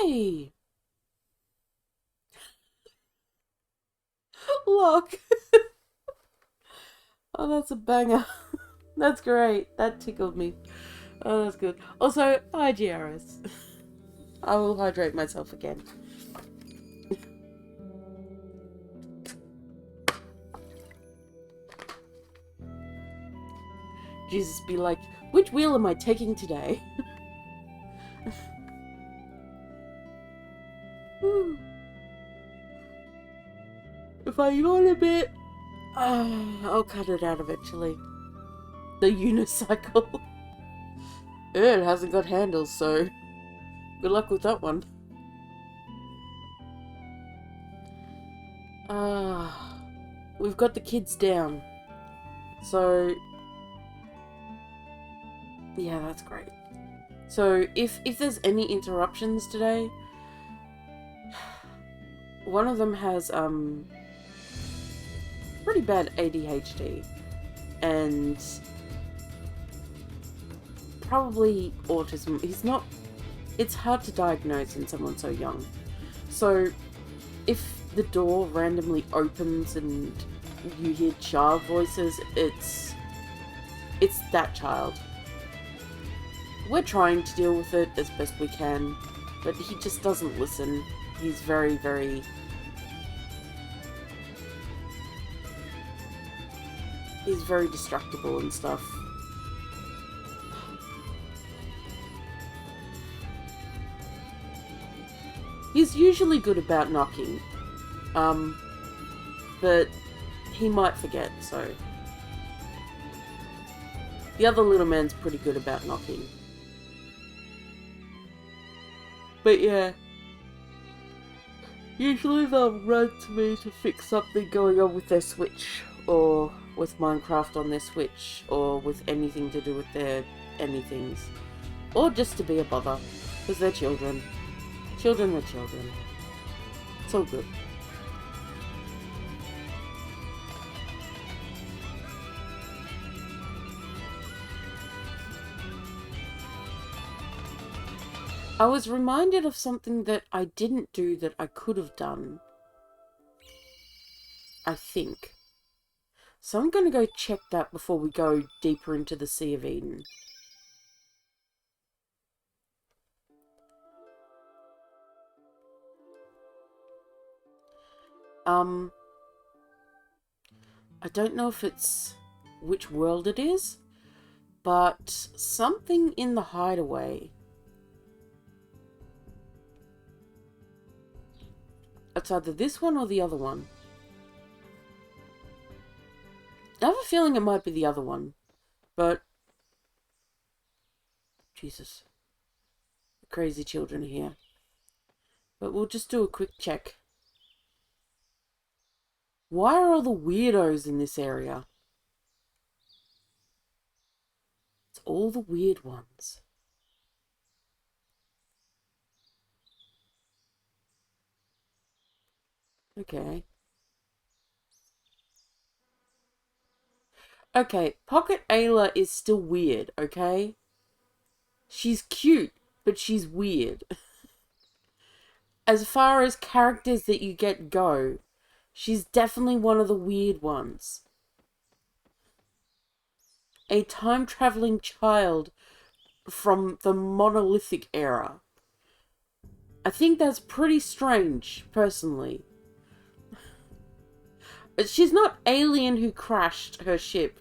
Hey! Look! Oh, that's a banger. That's great. That tickled me. Oh, that's good. Also, hi, GRS. I will hydrate myself again. Jesus be like, which wheel am I taking today? If I yawn a bit, I'll cut it out eventually. The unicycle. It hasn't got handles, so good luck with that one. We've got the kids down. So, yeah, that's great. So, if there's any interruptions today, one of them has, pretty bad ADHD. And probably autism. He's not... It's hard to diagnose in someone so young. So, if the door randomly opens and you hear child voices, it's that child. We're trying to deal with it as best we can, but he just doesn't listen. He's very, very... He's very destructible and stuff. He's usually good about knocking. But he might forget, so... The other little man's pretty good about knocking. But yeah. Usually they'll run to me to fix something going on with their Switch, or with Minecraft on their Switch, or with anything to do with their anythings. Or just to be a bother, because they're children. Children are children. It's all good. I was reminded of something that I didn't do that I could have done. I think. So I'm going to go check that before we go deeper into the Sea of Eden. I don't know if it's which world it is, but something in the hideaway. It's either this one or the other one. I have a feeling it might be the other one, but... Jesus. The crazy children are here. But we'll just do a quick check. Why are all the weirdos in this area? It's all the weird ones. Okay. Okay, Pocket Ayla is still weird, okay? She's cute, but she's weird. As far as characters that you get go, she's definitely one of the weird ones. A time-traveling child from the monolithic era. I think that's pretty strange, personally. But she's not Alien who crashed her ship.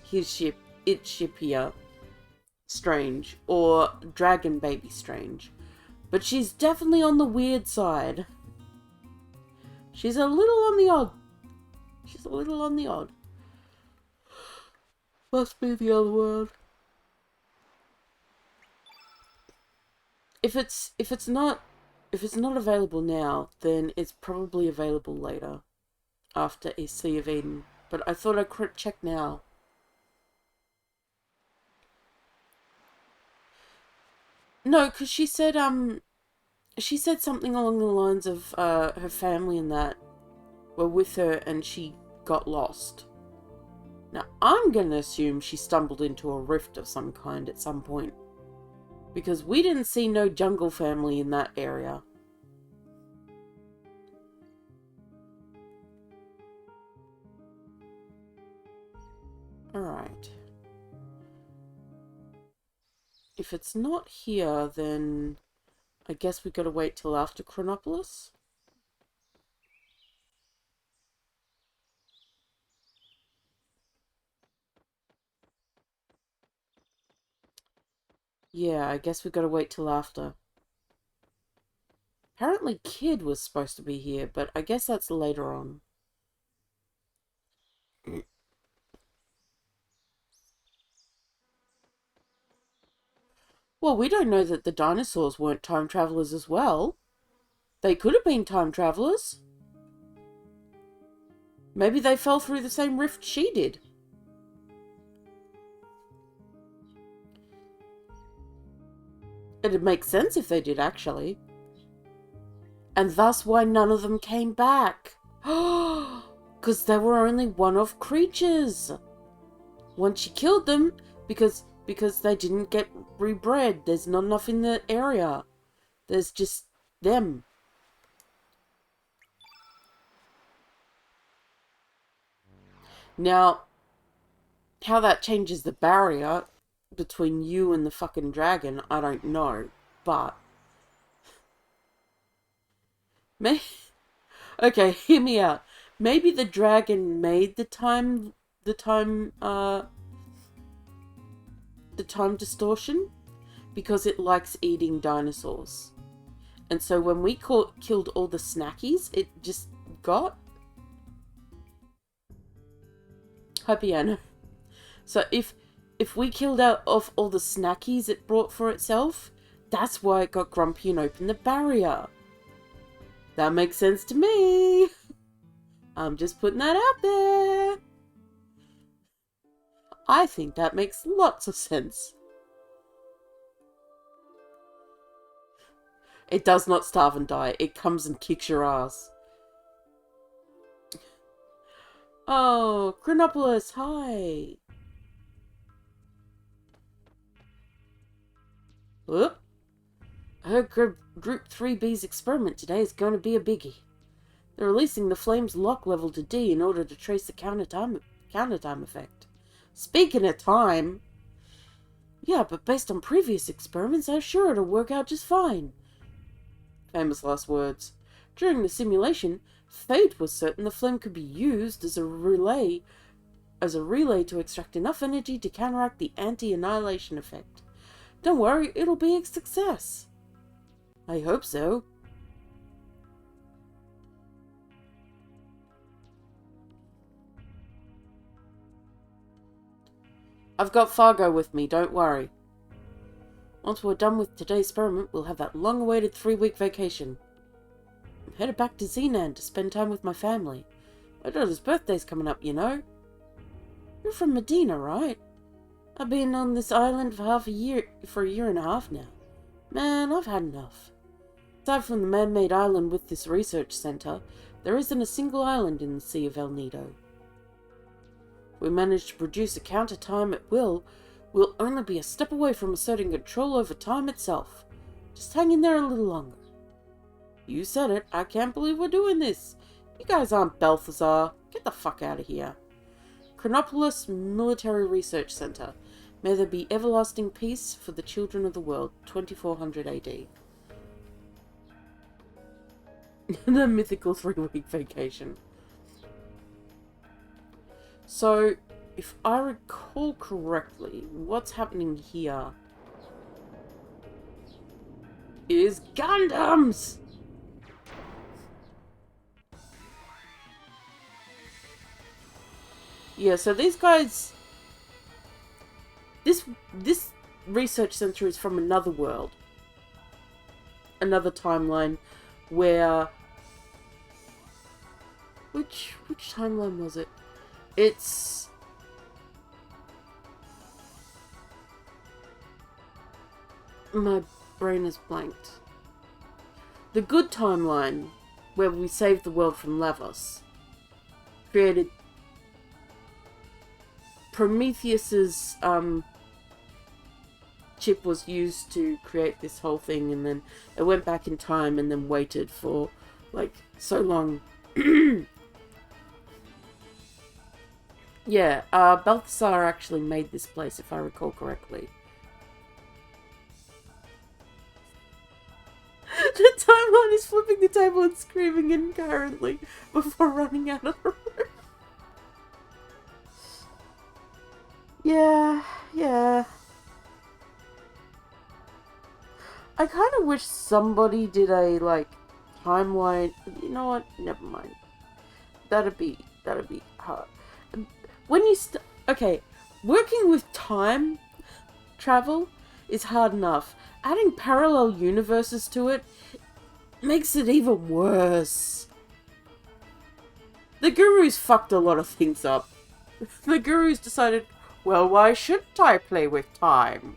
His ship. Its ship here. Strange. Or Dragon Baby Strange. But she's definitely on the weird side. She's a little on the odd. She's a little on the odd. Must be the other word. If it's not available now, then it's probably available later. After a Sea of Eden. But I thought I'd check now. No, because she said something along the lines of her family and that were with her and she got lost. Now, I'm going to assume she stumbled into a rift of some kind at some point. Because we didn't see no jungle family in that area. Alright. If it's not here, then I guess we gotta wait till after Chronopolis. Yeah, I guess we gotta wait till after. Apparently Kid was supposed to be here, but I guess that's later on. Well, we don't know that the dinosaurs weren't time travelers as well. They could have been time travelers. Maybe they fell through the same rift she did. It'd make sense if they did, actually. And thus why none of them came back. Because they were only one-off creatures. Once she killed them, because they didn't get rebred. There's not enough in the area. There's just them. Now, how that changes the barrier between you and the fucking dragon, I don't know. But okay, hear me out. Maybe the dragon made the time distortion because it likes eating dinosaurs. And so when we killed all the snackies, it just got... Hi, Piano. So if we killed out off all the snackies it brought for itself, that's why it got grumpy and opened the barrier. That makes sense to me. I'm just putting that out there. I think that makes lots of sense. It does not starve and die. It comes and kicks your ass. Oh, Chronopolis, hi. Whoop. I heard Group 3B's experiment today is going to be a biggie. They're releasing the flame's lock level to D in order to trace the counter time effect. Speaking of time... Yeah, but based on previous experiments, I'm sure it'll work out just fine. Famous last words. During the simulation, Fate was certain the flame could be used as a relay to extract enough energy to counteract the anti-annihilation effect. Don't worry, it'll be a success. I hope so. I've got Fargo with me, don't worry. Once we're done with today's experiment, we'll have that long-awaited 3-week vacation. I'm headed back to Zenan to spend time with my family. My daughter's birthday's coming up, you know. You're from Medina, right? I've been on this island for a year and a half now. Man, I've had enough. Aside from the man-made island with this research center, there isn't a single island in the Sea of El Nido. If we manage to produce a counter-time at will, we'll only be a step away from asserting control over time itself. Just hang in there a little longer. You said it. I can't believe we're doing this. You guys aren't Balthazar. Get the fuck out of here. Chronopolis Military Research Center. May there be everlasting peace for the children of the world. 2400 AD. The mythical 3-week vacation. So, if I recall correctly, what's happening here is Gundams! Yeah, so these guys... This research center is from another world. Another timeline where... Which timeline was it? It's... My brain is blanked. The good timeline, where we saved the world from Lavos, created Prometheus's chip was used to create this whole thing, and then it went back in time and then waited for, like, so long. Yeah, Balthazar actually made this place, if I recall correctly. The timeline is flipping the table and screaming incoherently before running out of the room. Yeah. I kind of wish somebody did a, like, timeline. You know what? Never mind. That'd be hard. When you okay, working with time travel is hard enough. Adding parallel universes to it makes it even worse. The Gurus fucked a lot of things up. The Gurus decided, well, why shouldn't I play with time?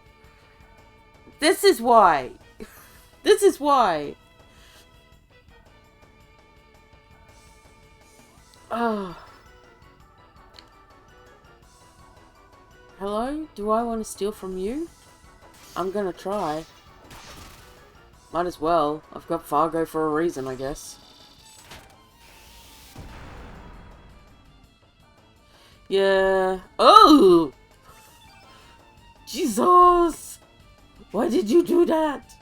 This is why. This is why. Oh. Hello? Do I want to steal from you? I'm gonna try. Might as well. I've got Fargo for a reason, I guess. Yeah. Oh! Jesus! Why did you do that?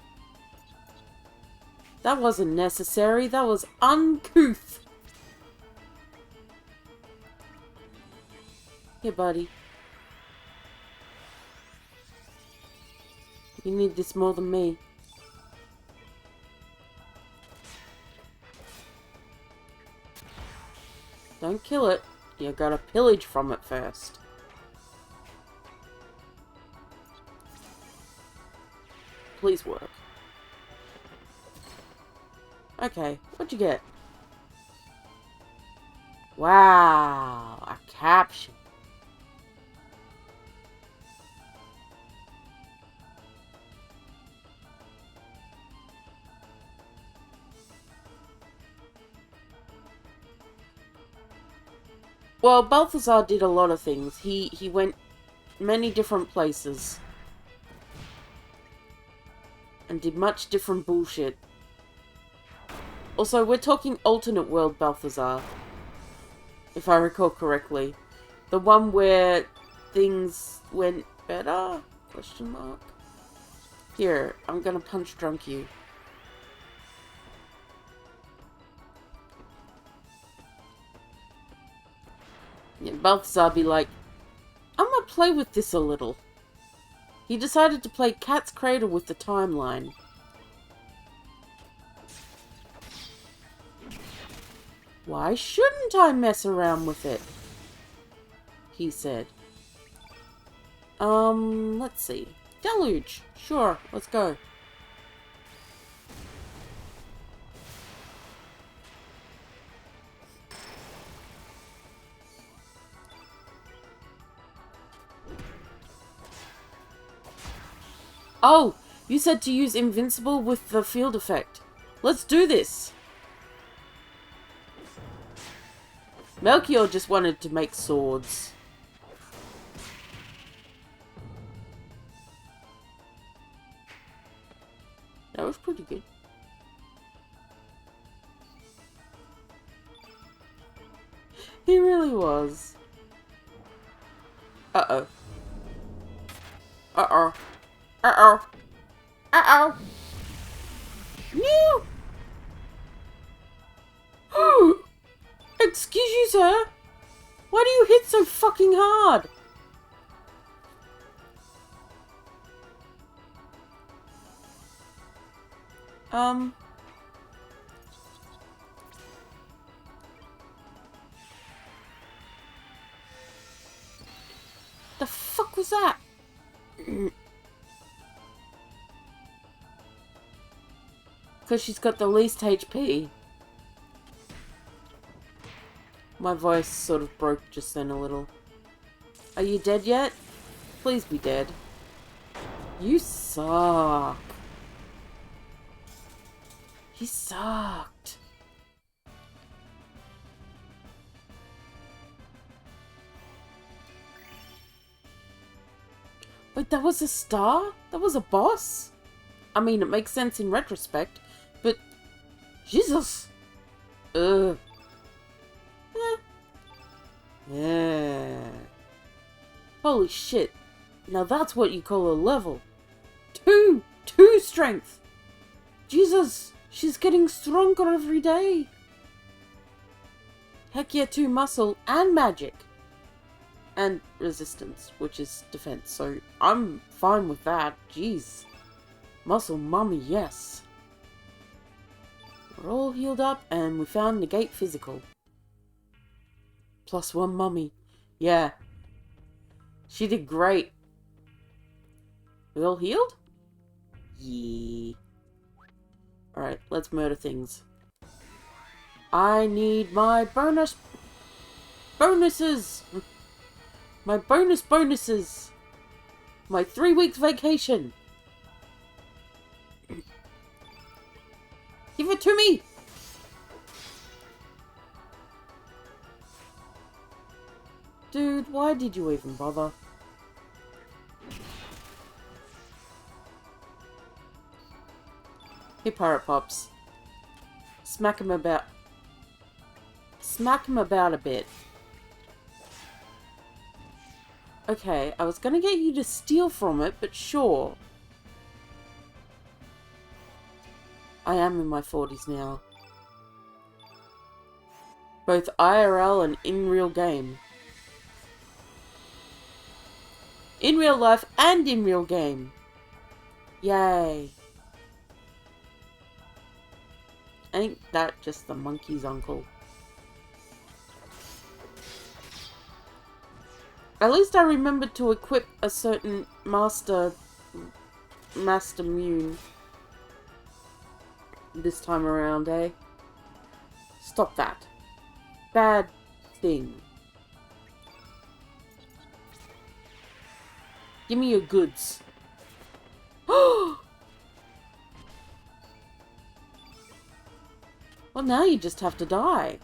That wasn't necessary. That was uncouth. Here, buddy. You need this more than me. Don't kill it. You gotta pillage from it first. Please work. Okay, what'd you get? Wow, a caption. Well, Balthazar did a lot of things. He went many different places. And did much different bullshit. Also, we're talking alternate world Balthazar. If I recall correctly. The one where things went better? Question mark. Here, I'm gonna punch drunk you. Yeah, Balthazar be like, I'm gonna play with this a little. He decided to play Cat's Cradle with the timeline. Why shouldn't I mess around with it? He said. Let's see. Deluge. Sure, let's go. Oh, you said to use Invincible with the field effect. Let's do this. Melchior just wanted to make swords. That was pretty good. He really was. Uh-oh. Uh-oh. Uh-oh. Uh-oh. No! Excuse you, sir? Why do you hit so fucking hard? The fuck was that? Because she's got the least HP. My voice sort of broke just then a little. Are you dead yet? Please be dead. You suck. He sucked. Wait, that was a star? That was a boss? I mean, it makes sense in retrospect, but... Jesus! Ugh. Yeah. Holy shit. Now that's what you call a level. Two strength! Jesus! She's getting stronger every day! Heck yeah, 2 muscle and magic. And resistance, which is defense, so I'm fine with that. Jeez. Muscle mummy, yes. We're all healed up, and we found negate physical. +1 mummy. Yeah. She did great. We all healed? Yeah. Alright, let's murder things. I need my bonuses! My bonuses! My 3 weeks vacation! Give it to me! Dude, why did you even bother? Hey, Pirate Pops. Smack him about a bit. Okay, I was gonna get you to steal from it, but sure. I am in my 40s now. Both IRL and in real game. In real life and in real game. Yay. Ain't that just the monkey's uncle? At least I remembered to equip a certain Master Mune this time around, eh? Stop that. Bad thing. Give me your goods. Well, now you just have to die.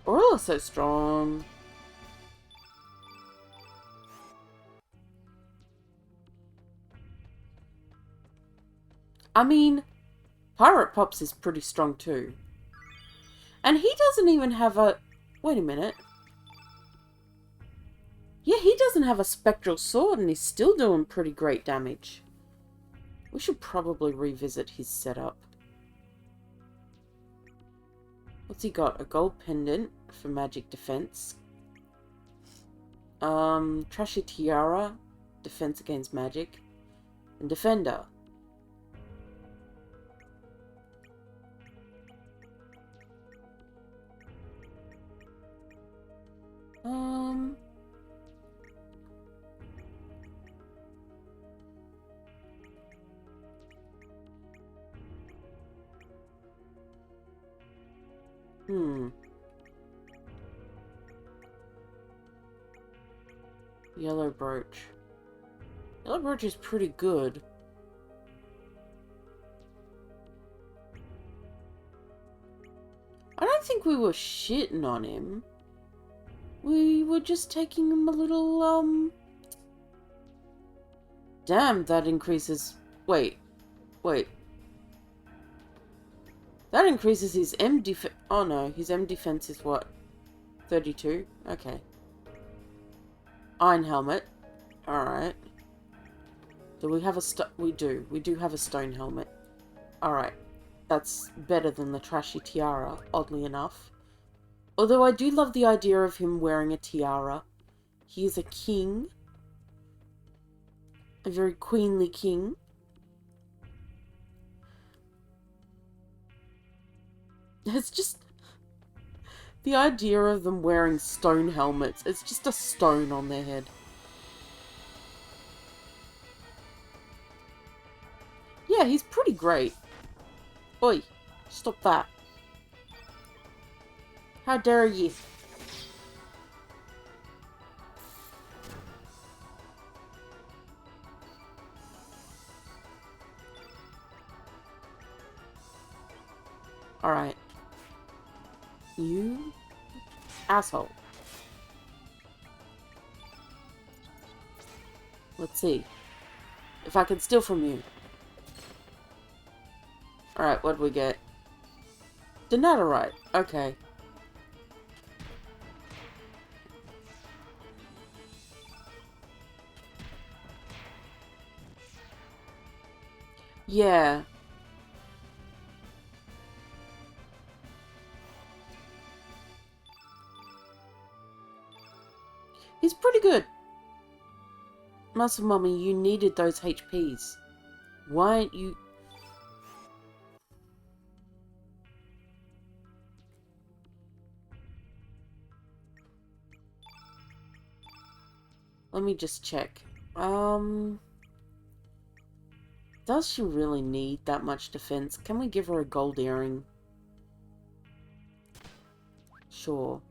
Orla's so strong. I mean, Pirate Pops is pretty strong too. And he doesn't even have a... Wait a minute. Yeah, he doesn't have a spectral sword and he's still doing pretty great damage. We should probably revisit his setup. What's he got? A gold pendant for magic defense. Trashy tiara, defense against magic. And defender. Yellow brooch. Yellow brooch is pretty good. I don't think we were shitting on him. We were just taking him a little, Damn, that increases... Wait. That increases his M defense... Oh no, his M defense is what? 32? Okay. Iron helmet. Alright. Do we have a we do. We do have a stone helmet. Alright. That's better than the trashy tiara, oddly enough. Although I do love the idea of him wearing a tiara. He is a king. A very queenly king. It's just... The idea of them wearing stone helmets. It's just a stone on their head. Yeah, he's pretty great. Oi, stop that. How dare you? Alright. You... asshole. Let's see. If I can steal from you. Alright, what do we get? Denaturite. Okay. Yeah. He's pretty good. Muscle Mummy, you needed those HPs. Why aren't you... Let me just check. Does she really need that much defense? Can we give her a gold earring? Sure.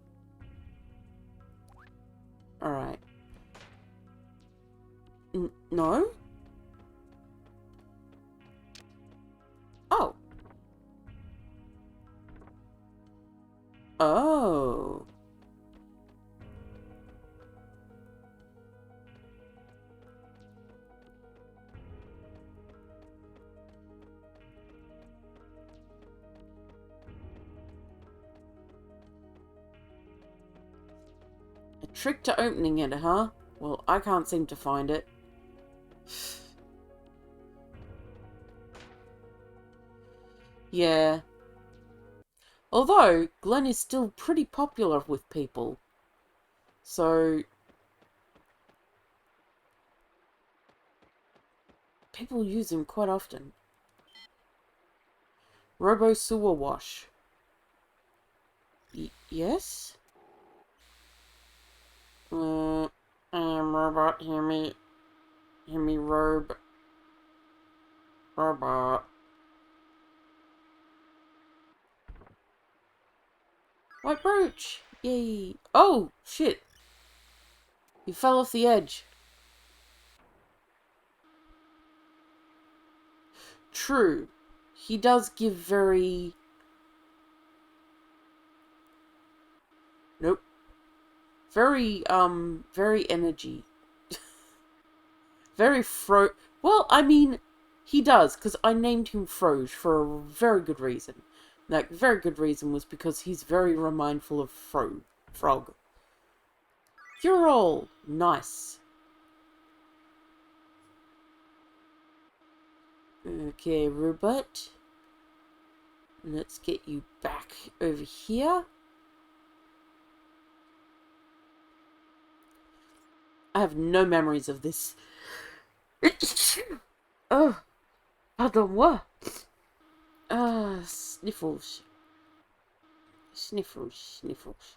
Alright. No? Oh. Oh. A trick to opening it, huh? Well, I can't seem to find it. Yeah. Although, Glenn is still pretty popular with people. So... people use him quite often. Robo Sewer Wash. Yes? I am robot, hear me robe. Robot. White brooch! Yay! Oh, shit! You fell off the edge. True. He does give very... Nope. Very energy. Very Well, I mean, he does, because I named him Froge for a very good reason. That very good reason was because he's very remindful of Frog. You're all nice. Okay, robot. Let's get you back over here. I have no memories of this. Oh, pardon-moi. Sniffles. Sniffles, sniffles.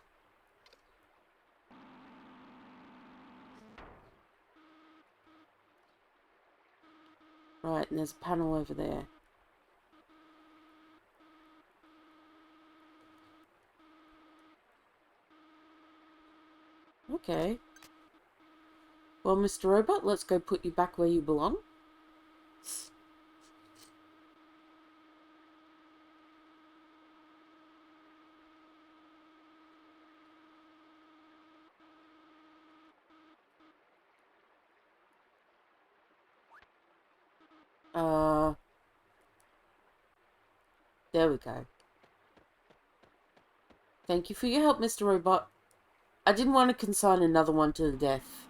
Right, and there's a panel over there. Okay. Well, Mr. Robot, let's go put you back where you belong. There we go. Thank you for your help, Mr. Robot. I didn't want to consign another one to the death.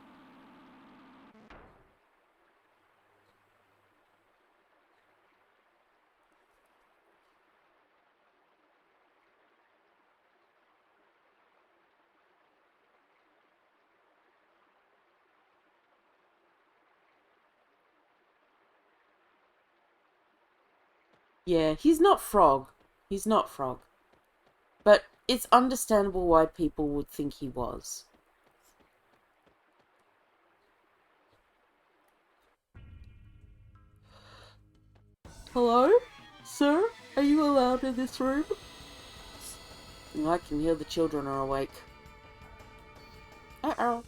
Yeah, he's not Frog. He's not Frog. But it's understandable why people would think he was. Hello? Sir? Are you allowed in this room? I can hear the children are awake. Uh-oh.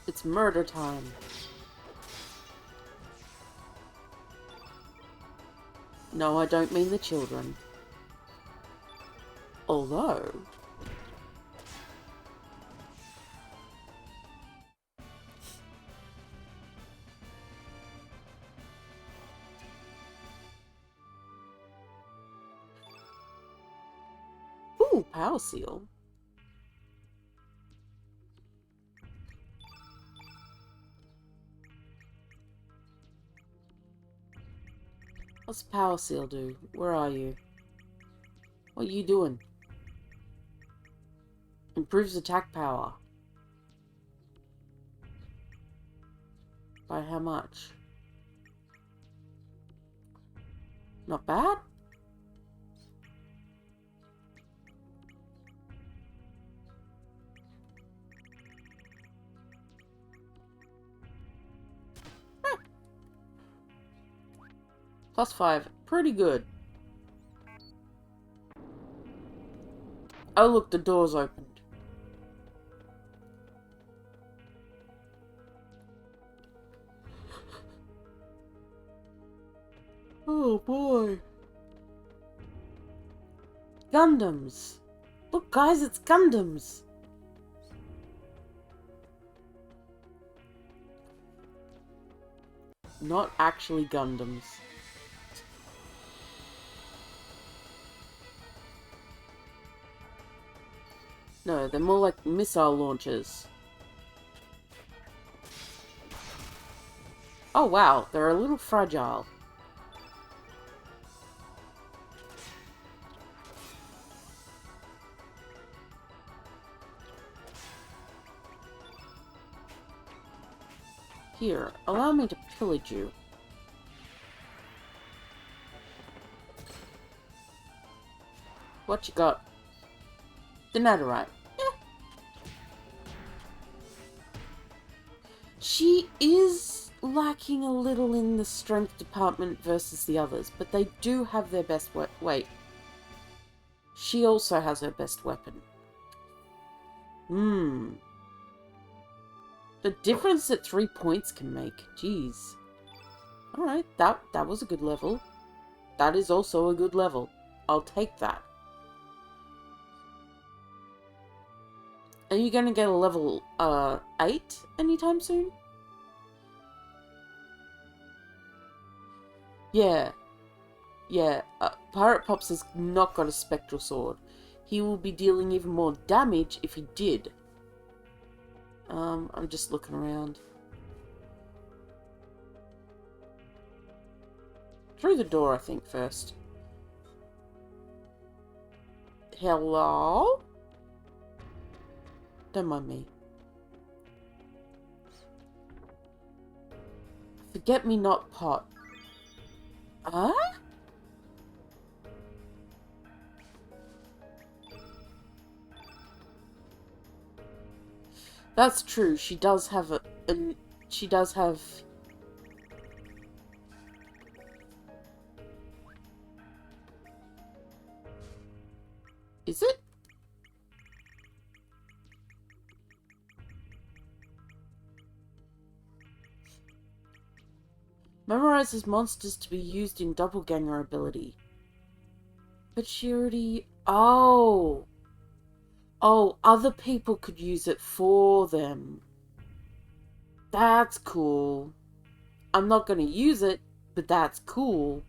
It's murder time. No, I don't mean the children. Although... Ooh, power seal. What's power seal do? Where are you? What are you doing? Improves attack power. By how much? Not bad? +5. Pretty good. Oh look, the door's opened. Oh boy. Gundams. Look guys, it's Gundams. Not actually Gundams. No, they're more like missile launchers. Oh wow, they're a little fragile. Here, allow me to pillage you. What you got? The netherite. She is lacking a little in the strength department versus the others, but they do have their best wait. She also has her best weapon. The difference that 3 points can make. Jeez. Alright, that was a good level. That is also a good level. I'll take that. Are you gonna get a level 8 anytime soon? Yeah. Yeah, Pirate Pops has not got a spectral sword. He will be dealing even more damage if he did. I'm just looking around. Through the door, I think, first. Hello? Don't mind me. Forget-me-not pot. Huh? That's true. She does have she does have... Is it? Memorizes monsters to be used in doppelganger ability. But she already... Oh! Oh, other people could use it for them. That's cool. I'm not going to use it, but that's cool.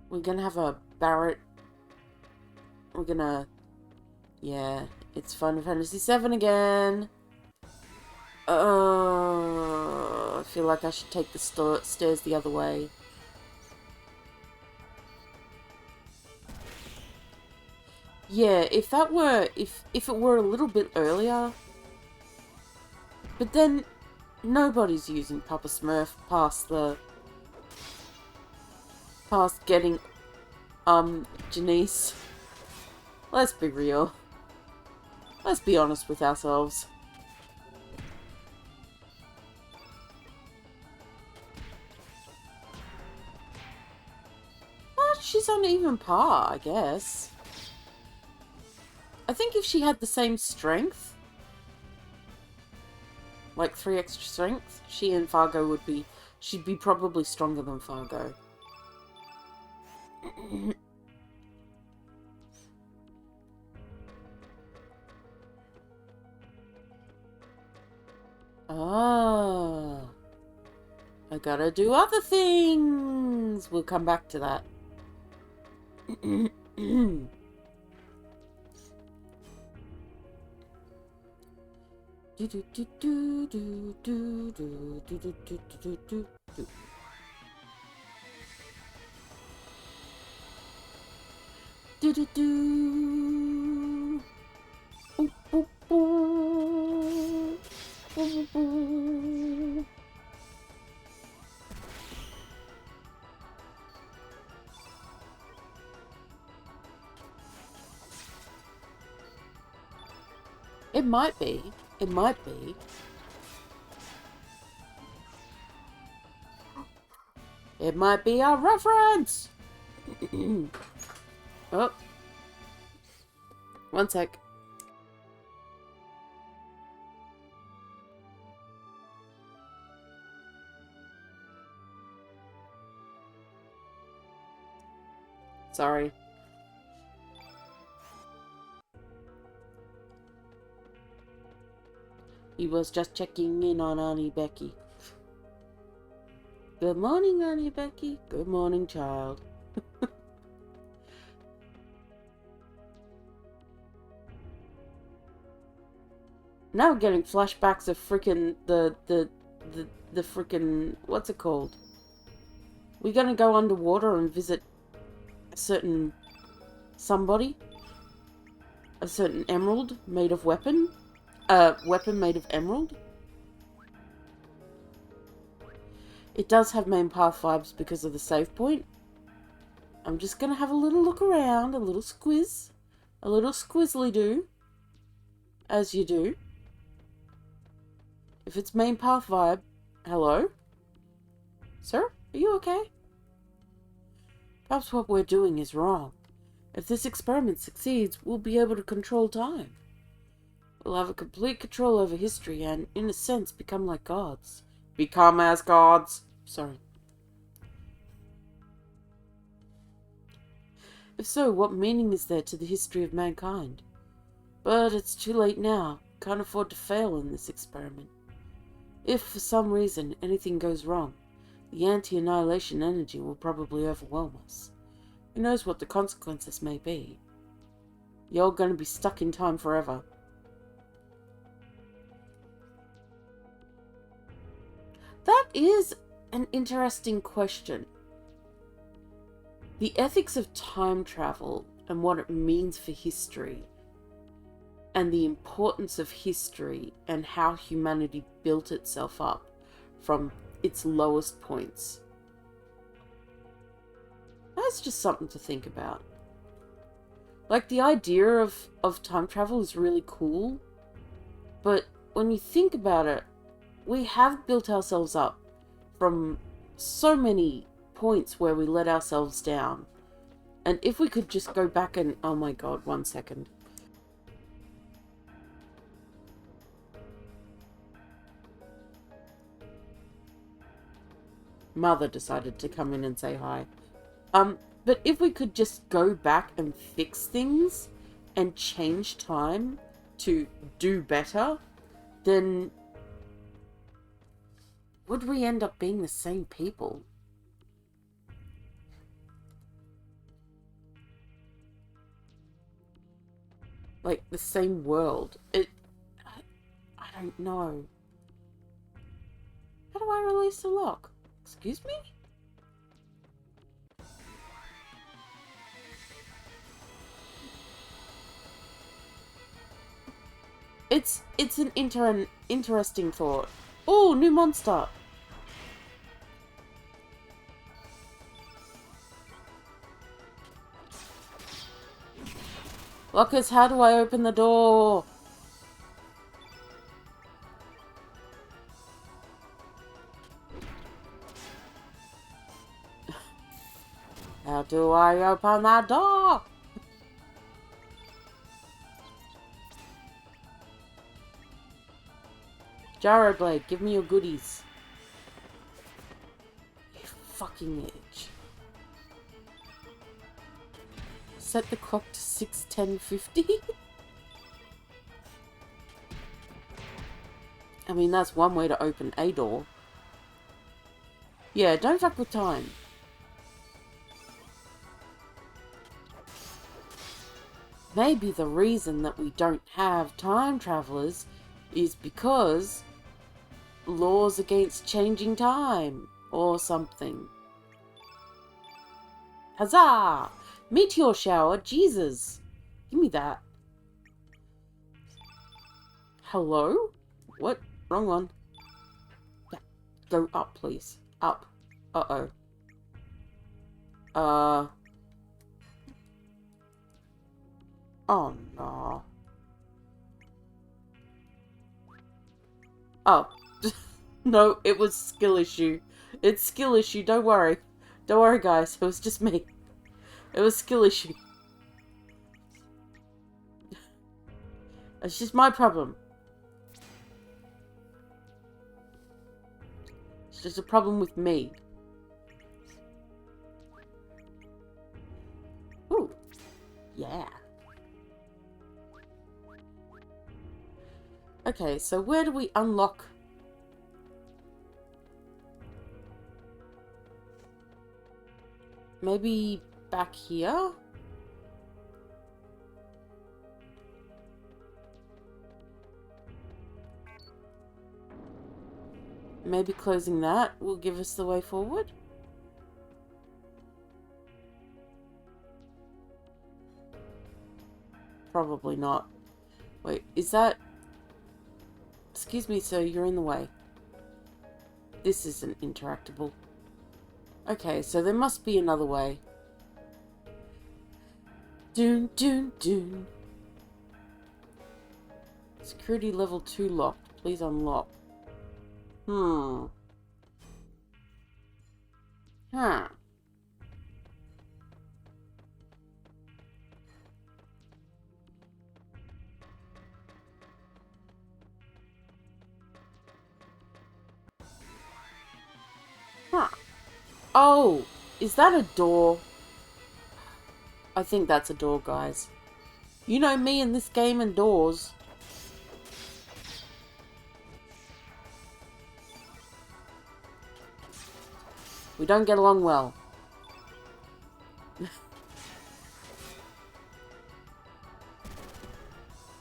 We're going to have a Barrett. We're going to... Yeah, it's Final Fantasy VII again. I feel like I should take the stairs the other way. Yeah, if that were... If it were a little bit earlier... But then, nobody's using Papa Smurf past getting, Janice. Let's be real. Let's be honest with ourselves. Well, she's on even par, I guess. I think if she had the same strength, like 3 extra strength, she and Fargo would be... She'd be probably stronger than Fargo. Ah. I gotta do other things. We'll come back to that. It might be. It might be. It might be our reference! Oh. One sec. Sorry. He was just checking in on Auntie Becky. Good morning, Auntie Becky. Good morning, child. Now we're getting flashbacks of freaking the freaking, what's it called? We're gonna go underwater and visit a certain somebody. A certain emerald made of weapon. Weapon made of emerald. It does have main path vibes because of the save point. I'm just gonna have a little look around, a little squiz. A little squizzly do. As you do. If it's main path vibe, hello? Sir, are you okay? Perhaps what we're doing is wrong. If this experiment succeeds, we'll be able to control time. We'll have a complete control over history and, in a sense, become like gods. Become as gods. Sorry. If so, what meaning is there to the history of mankind? But it's too late now. Can't afford to fail in this experiment. If, for some reason, anything goes wrong, the anti-annihilation energy will probably overwhelm us. Who knows what the consequences may be? You're going to be stuck in time forever. That is an interesting question. The ethics of time travel and what it means for history, and the importance of history and how humanity built itself up from its lowest points. That's just something to think about. Like, the idea of time travel is really cool, but when you think about it, we have built ourselves up from so many points where we let ourselves down. And if we could just go back and... Oh my god, 1 second. Mother decided to come in and say hi. But if we could just go back and fix things and change time to do better, then would we end up being the same people? Like, the same world? I don't know. How do I release the lock? Excuse me? It's an interesting thought. Oh, new monster! Lucas, how do I open the door? How do I open that door? Gyro Blade, give me your goodies. You fucking itch. Set the clock to 6:10:50. I mean, that's one way to open a door. Yeah, don't fuck with time. Maybe the reason that we don't have time travelers is because laws against changing time or something. Huzzah! Meteor shower, Jesus! Give me that. Hello? What? Wrong one. Yeah. Go up, please. Up. Uh-oh. Oh, no. Oh. No, it was skill issue. It's skill issue, don't worry. Don't worry, guys. It was just me. It was skill issue. It's just my problem. It's just a problem with me. Ooh. Yeah. Okay, so where do we unlock? Maybe back here? Maybe closing that will give us the way forward? Probably not. Wait, is that... Excuse me, sir, you're in the way. This isn't interactable. Okay, so there must be another way. Doon, doon, doon. Security level 2 locked. Please unlock. Huh. Huh. Oh, is that a door? I think that's a door, guys. You know me in this game and doors. We don't get along well.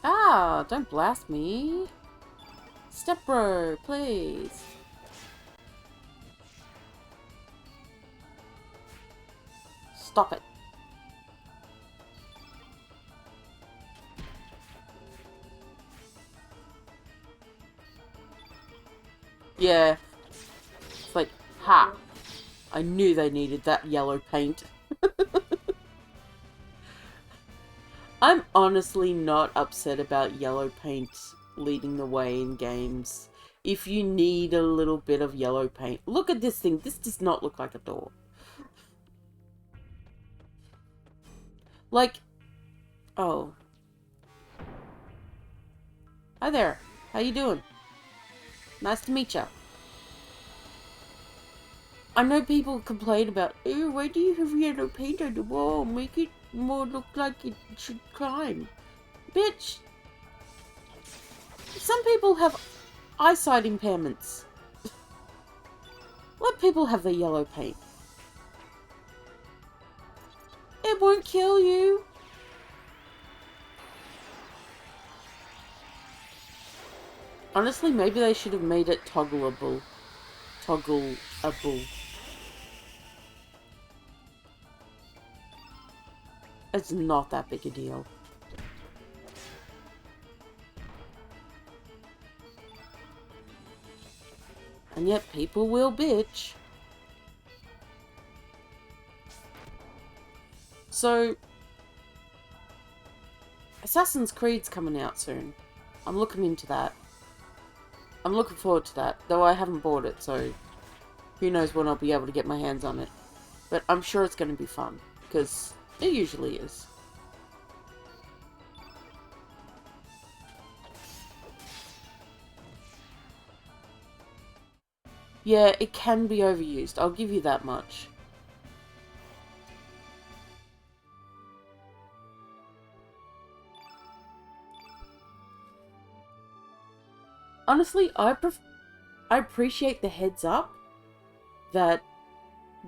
Ah, don't blast me. Step bro, please. Stop it. Yeah. It's like, ha. I knew they needed that yellow paint. I'm honestly not upset about yellow paint leading the way in games. If you need a little bit of yellow paint. Look at this thing. This does not look like a door. Like, oh. Hi there. How you doing? Nice to meet ya. I know people complain about, oh, why do you have yellow paint on the wall? Make it more look like it should climb. Bitch! Some people have eyesight impairments. Let people have their yellow paint. It won't kill you. Honestly, maybe they should have made it toggleable. Toggleable. It's not that big a deal. And yet people will bitch. So, Assassin's Creed's coming out soon. I'm looking into that. I'm looking forward to that, though I haven't bought it, so who knows when I'll be able to get my hands on it. But I'm sure it's going to be fun, because it usually is. Yeah, it can be overused, I'll give you that much. Honestly, I appreciate the heads up that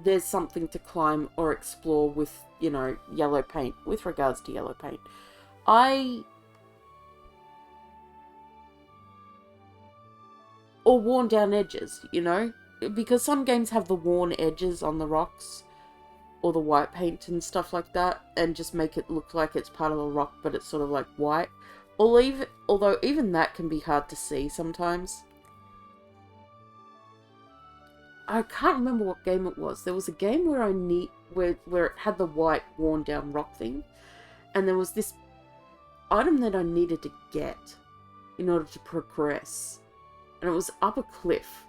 there's something to climb or explore with, you know, yellow paint, with regards to yellow paint. Or worn down edges, you know? Because some games have the worn edges on the rocks, or the white paint and stuff like that, and just make it look like it's part of the rock, but it's sort of like white. Although even that can be hard to see sometimes. I can't remember what game it was. There was a game where where it had the white worn down rock thing, and there was this item that I needed to get in order to progress, and it was up a cliff.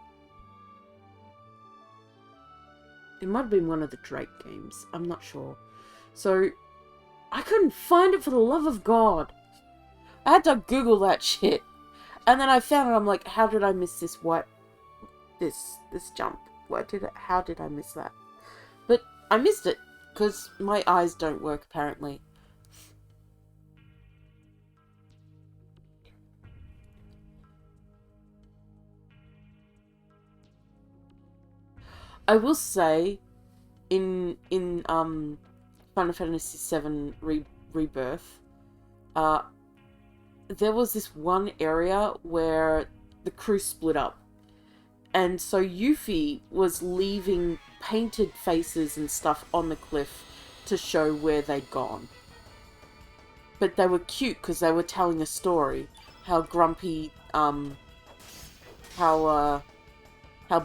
It might have been one of the Drake games. I'm not sure. So I couldn't find it for the love of God. I had to Google that shit, and then I found it. I'm like, how did I miss this this jump? How did I miss that? But I missed it because my eyes don't work apparently. I will say, in Final Fantasy VII Rebirth, there was this one area where the crew split up. And so Yuffie was leaving painted faces and stuff on the cliff to show where they'd gone. But they were cute because they were telling a story. How grumpy, how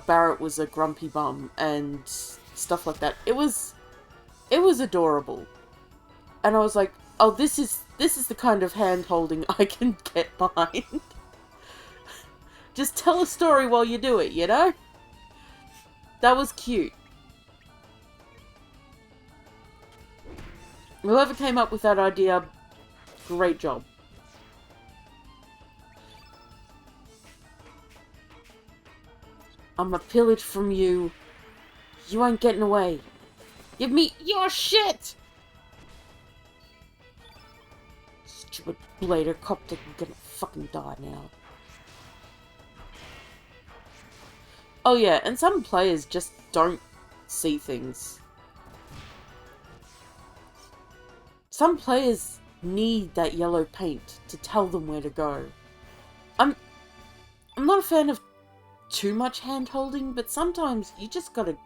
Barrett was a grumpy bum and stuff like that. It was adorable. And I was like, oh, this is the kind of hand-holding I can get behind. Just tell a story while you do it, you know? That was cute. Whoever came up with that idea, great job. I'ma pillage from you. You ain't getting away. Give me your shit! Stupid blader coptic, I'm gonna fucking die now. Oh yeah, and some players just don't see things. Some players need that yellow paint to tell them where to go. I'm not a fan of too much hand-holding, but sometimes you just gotta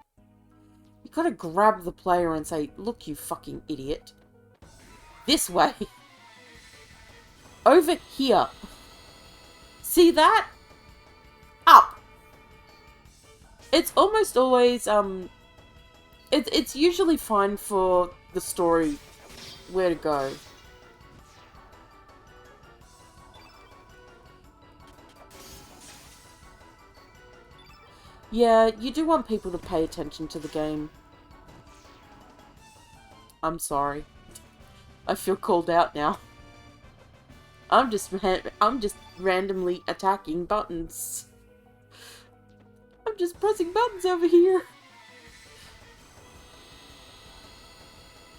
grab the player and say, look, you fucking idiot. This way. Over here. See that? Up. It's almost always, it's usually fine for the story where to go. Yeah, you do want people to pay attention to the game. I'm sorry. I feel called out now. I'm just randomly attacking buttons. I'm just pressing buttons over here.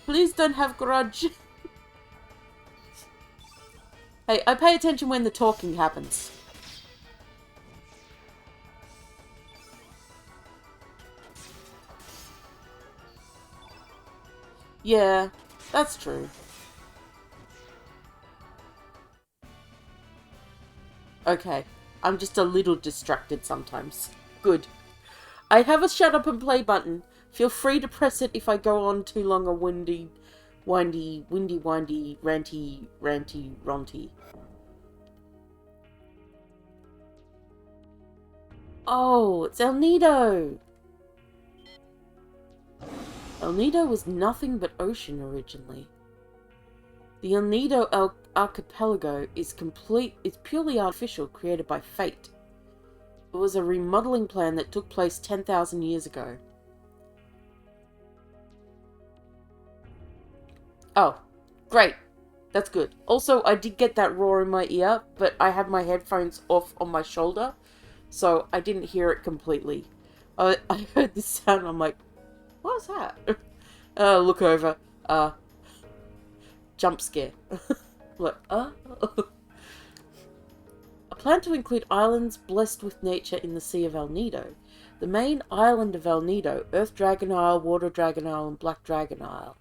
Please don't have grudge. Hey, I pay attention when the talking happens. Yeah, that's true. Okay, I'm just a little distracted sometimes. Good. I have a shut up and play button. Feel free to press it if I go on too long a windy, ranty, ronty. Oh, it's El Nido! El Nido was nothing but ocean originally. The El Nido archipelago is purely artificial, created by fate. It was a remodeling plan that took place 10,000 years ago. Oh, great. That's good. Also, I did get that roar in my ear, but I had my headphones off on my shoulder, so I didn't hear it completely. I heard this sound, I'm like, what was that? Look over. Jump scare. Like, planned to include islands blessed with nature in the Sea of El Nido. The main island of El Nido, Earth Dragon Isle, Water Dragon Isle, and Black Dragon Isle.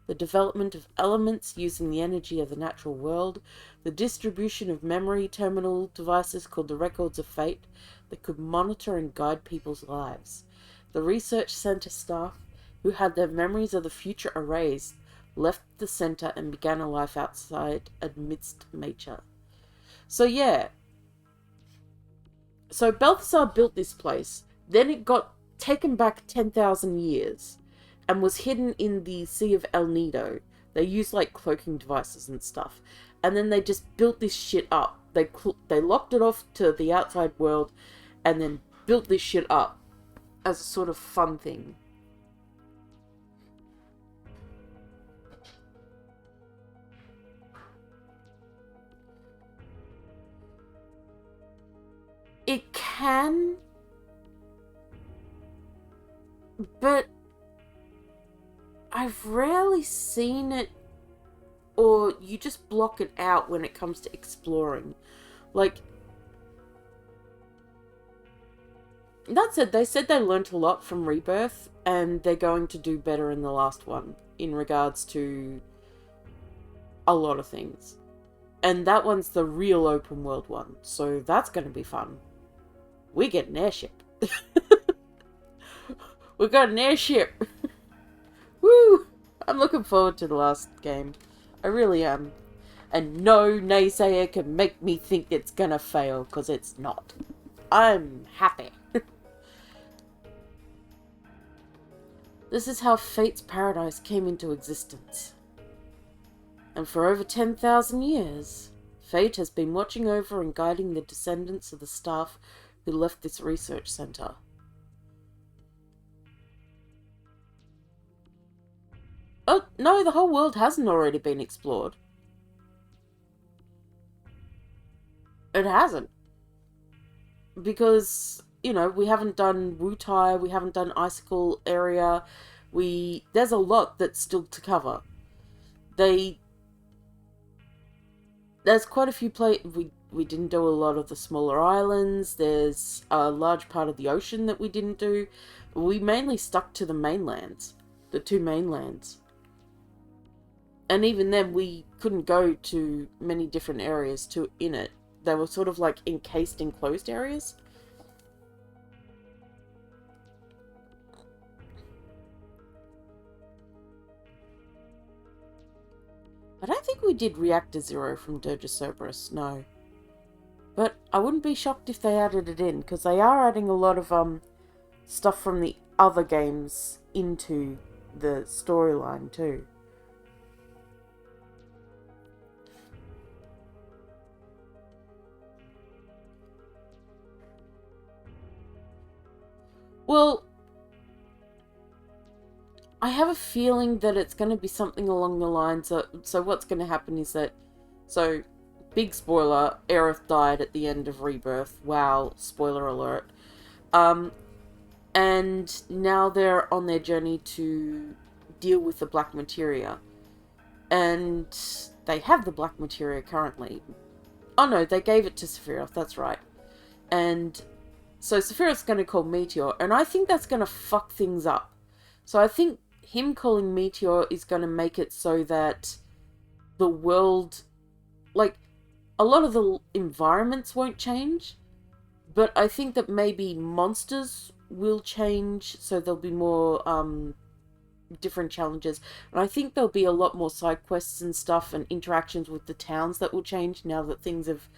The development of elements using the energy of the natural world, the distribution of memory terminal devices called the Records of Fate that could monitor and guide people's lives. The research center staff, who had their memories of the future erased, left the center and began a life outside amidst nature. So yeah. So Balthasar built this place, then it got taken back 10,000 years and was hidden in the Sea of El Nido. They used like cloaking devices and stuff. And then they just built this shit up. They locked it off to the outside world and then built this shit up as a sort of fun thing. It can, but I've rarely seen it, or you just block it out when it comes to exploring. Like, that said, they said they learnt a lot from Rebirth, and they're going to do better in the last one in regards to a lot of things. And that one's the real open world one, so that's going to be fun. We get an airship. We got an airship. Woo! I'm looking forward to the last game. I really am. And no naysayer can make me think it's gonna fail, because it's not. I'm happy. This is how Fate's Paradise came into existence. And for over 10,000 years, Fate has been watching over and guiding the descendants of the staff who left this research center. Oh, no, the whole world hasn't already been explored. It hasn't. Because, you know, we haven't done Wutai, we haven't done Icicle area. There's a lot that's still to cover. There's quite a few we didn't do a lot of the smaller islands. There's a large part of the ocean that we didn't do. We mainly stuck to the mainlands. The two mainlands. And even then, we couldn't go to many different areas in it. They were sort of like encased, enclosed areas. I don't think we did Reactor Zero from Dirge Cerberus, no. But I wouldn't be shocked if they added it in, because they are adding a lot of stuff from the other games into the storyline too. Well, I have a feeling that it's going to be something along the lines of... So what's going to happen is that... So, big spoiler, Aerith died at the end of Rebirth. Wow, spoiler alert. And now they're on their journey to deal with the Black Materia. And they have the Black Materia currently. Oh no, they gave it to Sephiroth, that's right. And so Sephiroth's going to call Meteor, and I think that's going to fuck things up. So I think him calling Meteor is going to make it so that the world, like, a lot of the environments won't change, but I think that maybe monsters will change, so there'll be more different challenges. And I think there'll be a lot more side quests and stuff and interactions with the towns that will change now that things have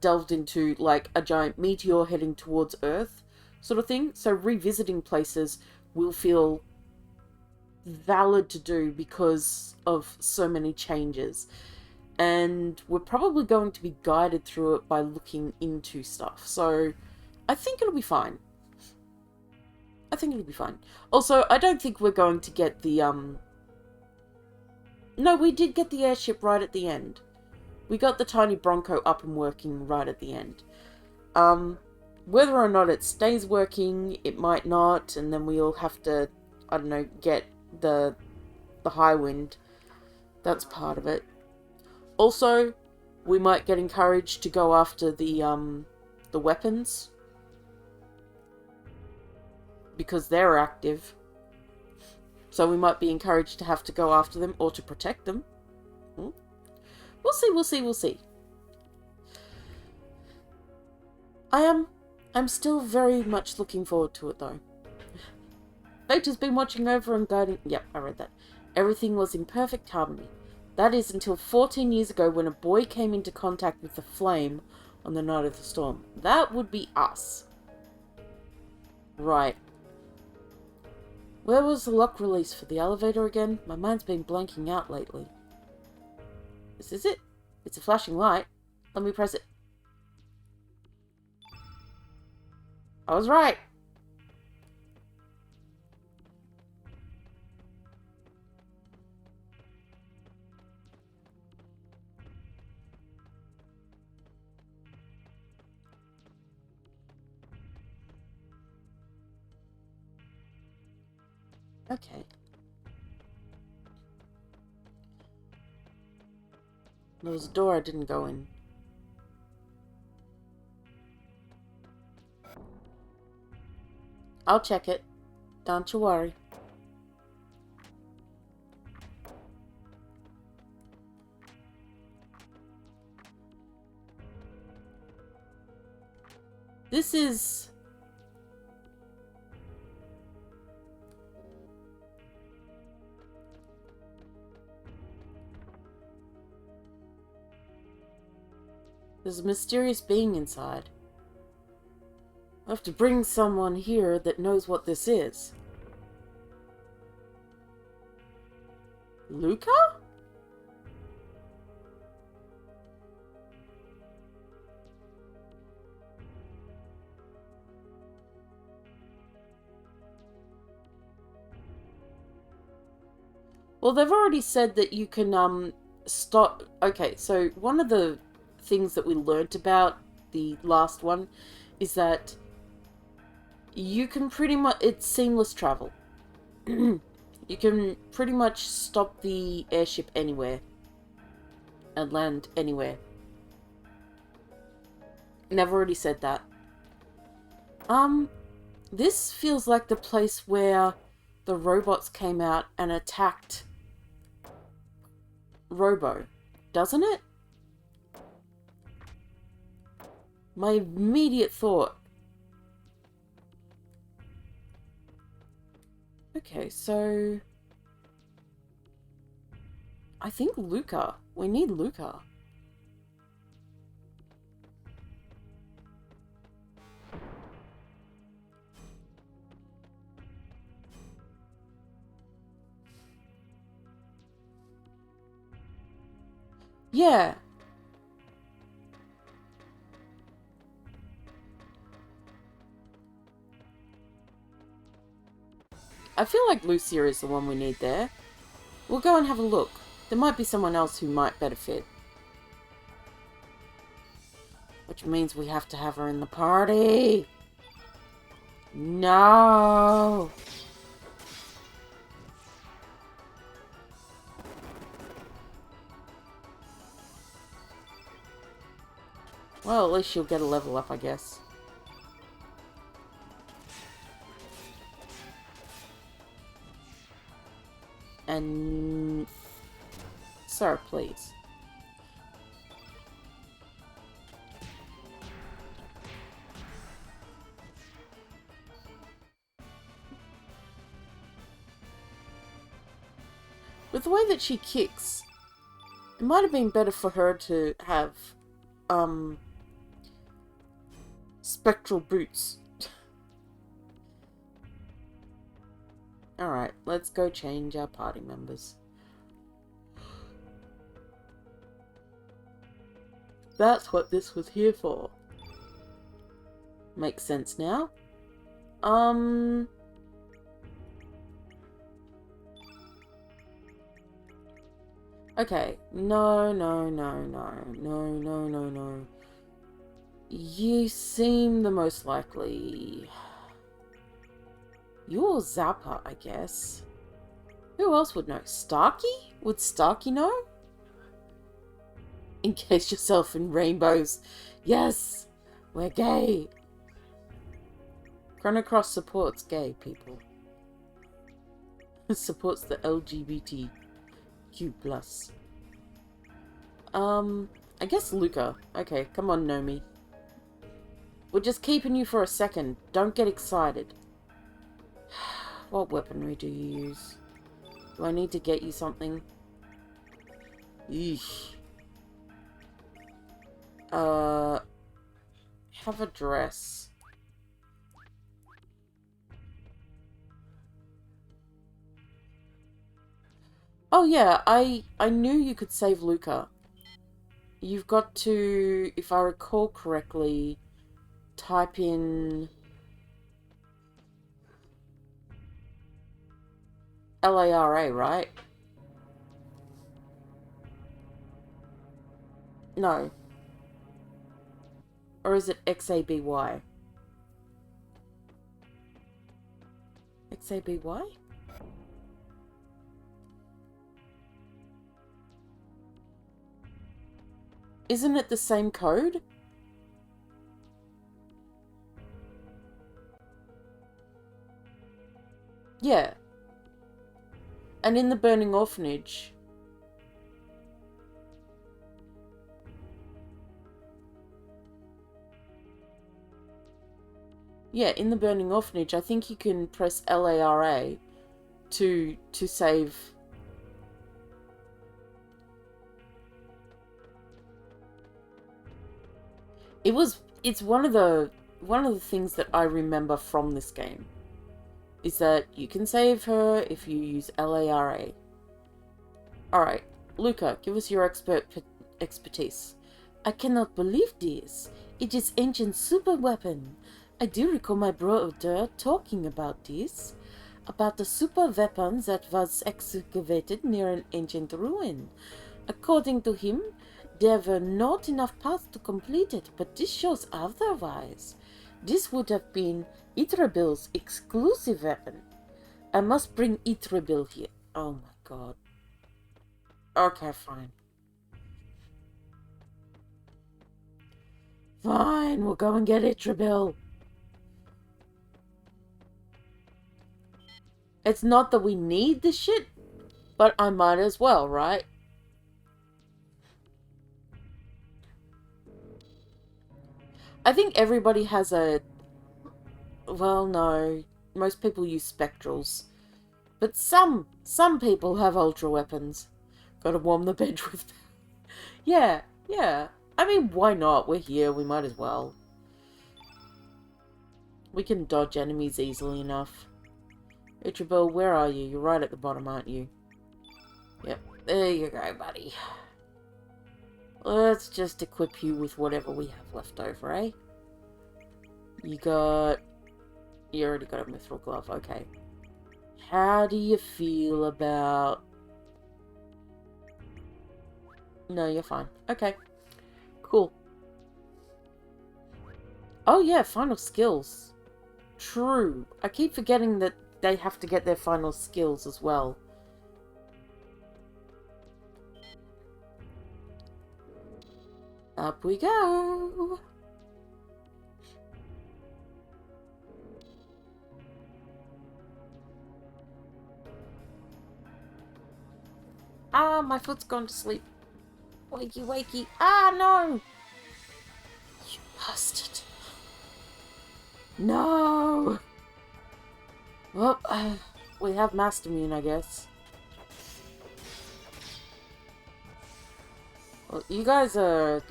delved into, like, a giant meteor heading towards Earth sort of thing. So revisiting places will feel valid to do because of so many changes. And we're probably going to be guided through it by looking into stuff. So I think it'll be fine. I think it'll be fine. Also, I don't think we're going to get the, No, we did get the airship right at the end. We got the tiny Bronco up and working right at the end. Whether or not it stays working, it might not, and then we'll have to, I don't know, get the high wind. That's part of it. Also, we might get encouraged to go after the weapons. Because they're active. So we might be encouraged to have to go after them or to protect them. We'll see, we'll see, we'll see. I'm still very much looking forward to it though. Fate has been watching over and guiding... Yep, I read that. Everything was in perfect harmony. That is until 14 years ago when a boy came into contact with the flame on the night of the storm. That would be us. Right. Where was the lock release for the elevator again? My mind's been blanking out lately. This is it. It's a flashing light. Let me press it. I was right. Okay. There was a door I didn't go in. I'll check it. Don't you worry. This is... There's a mysterious being inside. I have to bring someone here that knows what this is. Luca? Well, they've already said that you can, stop... Okay, so one of the things that we learnt about the last one is that you can pretty much... It's seamless travel. You can pretty much stop the airship anywhere. And land anywhere. And I've already said that. This feels like the place where the robots came out and attacked Robo. Doesn't it? My immediate thought. Okay, so... I think Luca. We need Luca. Yeah. I feel like Lucia is the one we need there. We'll go and have a look. There might be someone else who might better fit. Which means we have to have her in the party. No. Well, at least she'll get a level up, I guess. And... Sir, please. With the way that she kicks, it might have been better for her to have, spectral boots. Alright, let's go change our party members. That's what this was here for. Makes sense now. Okay. No. You seem the most likely. You're Zappa, I guess. Who else would know? Starkey? Would Starkey know? Encase yourself in rainbows. Yes, we're gay. Chrono Cross supports gay people. It supports the LGBTQ+. I guess Luca. Okay, come on, Nomi. We're just keeping you for a second. Don't get excited. What weaponry do you use? Do I need to get you something? Eesh. Have a dress. Oh yeah, I knew you could save Luca. You've got to, if I recall correctly, type in LARA, right? No. Or is it XABY? XABY? Isn't it the same code? Yeah. And in the Burning Orphanage... Yeah, in the Burning Orphanage, I think you can press LARA to save... It's one of the things that I remember from this game. Is that you can save her if you use LARA. Alright, Luca, give us your expertise. I cannot believe this. It is ancient super weapon. I do recall my brother talking about this. About the super weapon that was excavated near an ancient ruin. According to him, there were not enough parts to complete it, but this shows otherwise. This would have been Itrabil's exclusive weapon. I must bring Itrabil here. Oh my god. Okay, fine. Fine, we'll go and get Itrabil. It's not that we need the shit, but I might as well, right? I think everybody has a... Well, no. Most people use spectrals. But some people have ultra weapons. Gotta warm the bench with... Yeah. I mean, why not? We're here, we might as well. We can dodge enemies easily enough. Itrabil, where are you? You're right at the bottom, aren't you? Yep. There you go, buddy. Let's just equip you with whatever we have left over, eh? You already got a mithril glove, okay. How do you feel about... No, you're fine. Okay. Cool. Oh yeah, final skills. True. I keep forgetting that they have to get their final skills as well. Up we go! Ah, my foot's gone to sleep. Wakey, wakey. Ah, no! You bastard. No! Well, we have Master Mune, I guess. Well, you guys are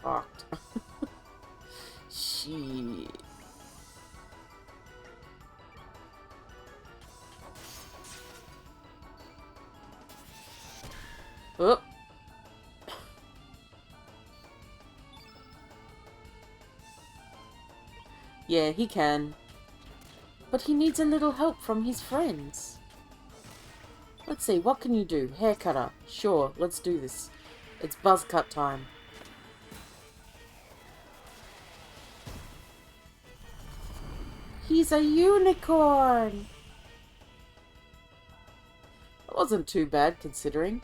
fucked. Shit. Oh. Yeah, he can. But he needs a little help from his friends. Let's see, what can you do? Hair cutter. Sure, let's do this. It's buzz cut time. He's a unicorn! That wasn't too bad, considering.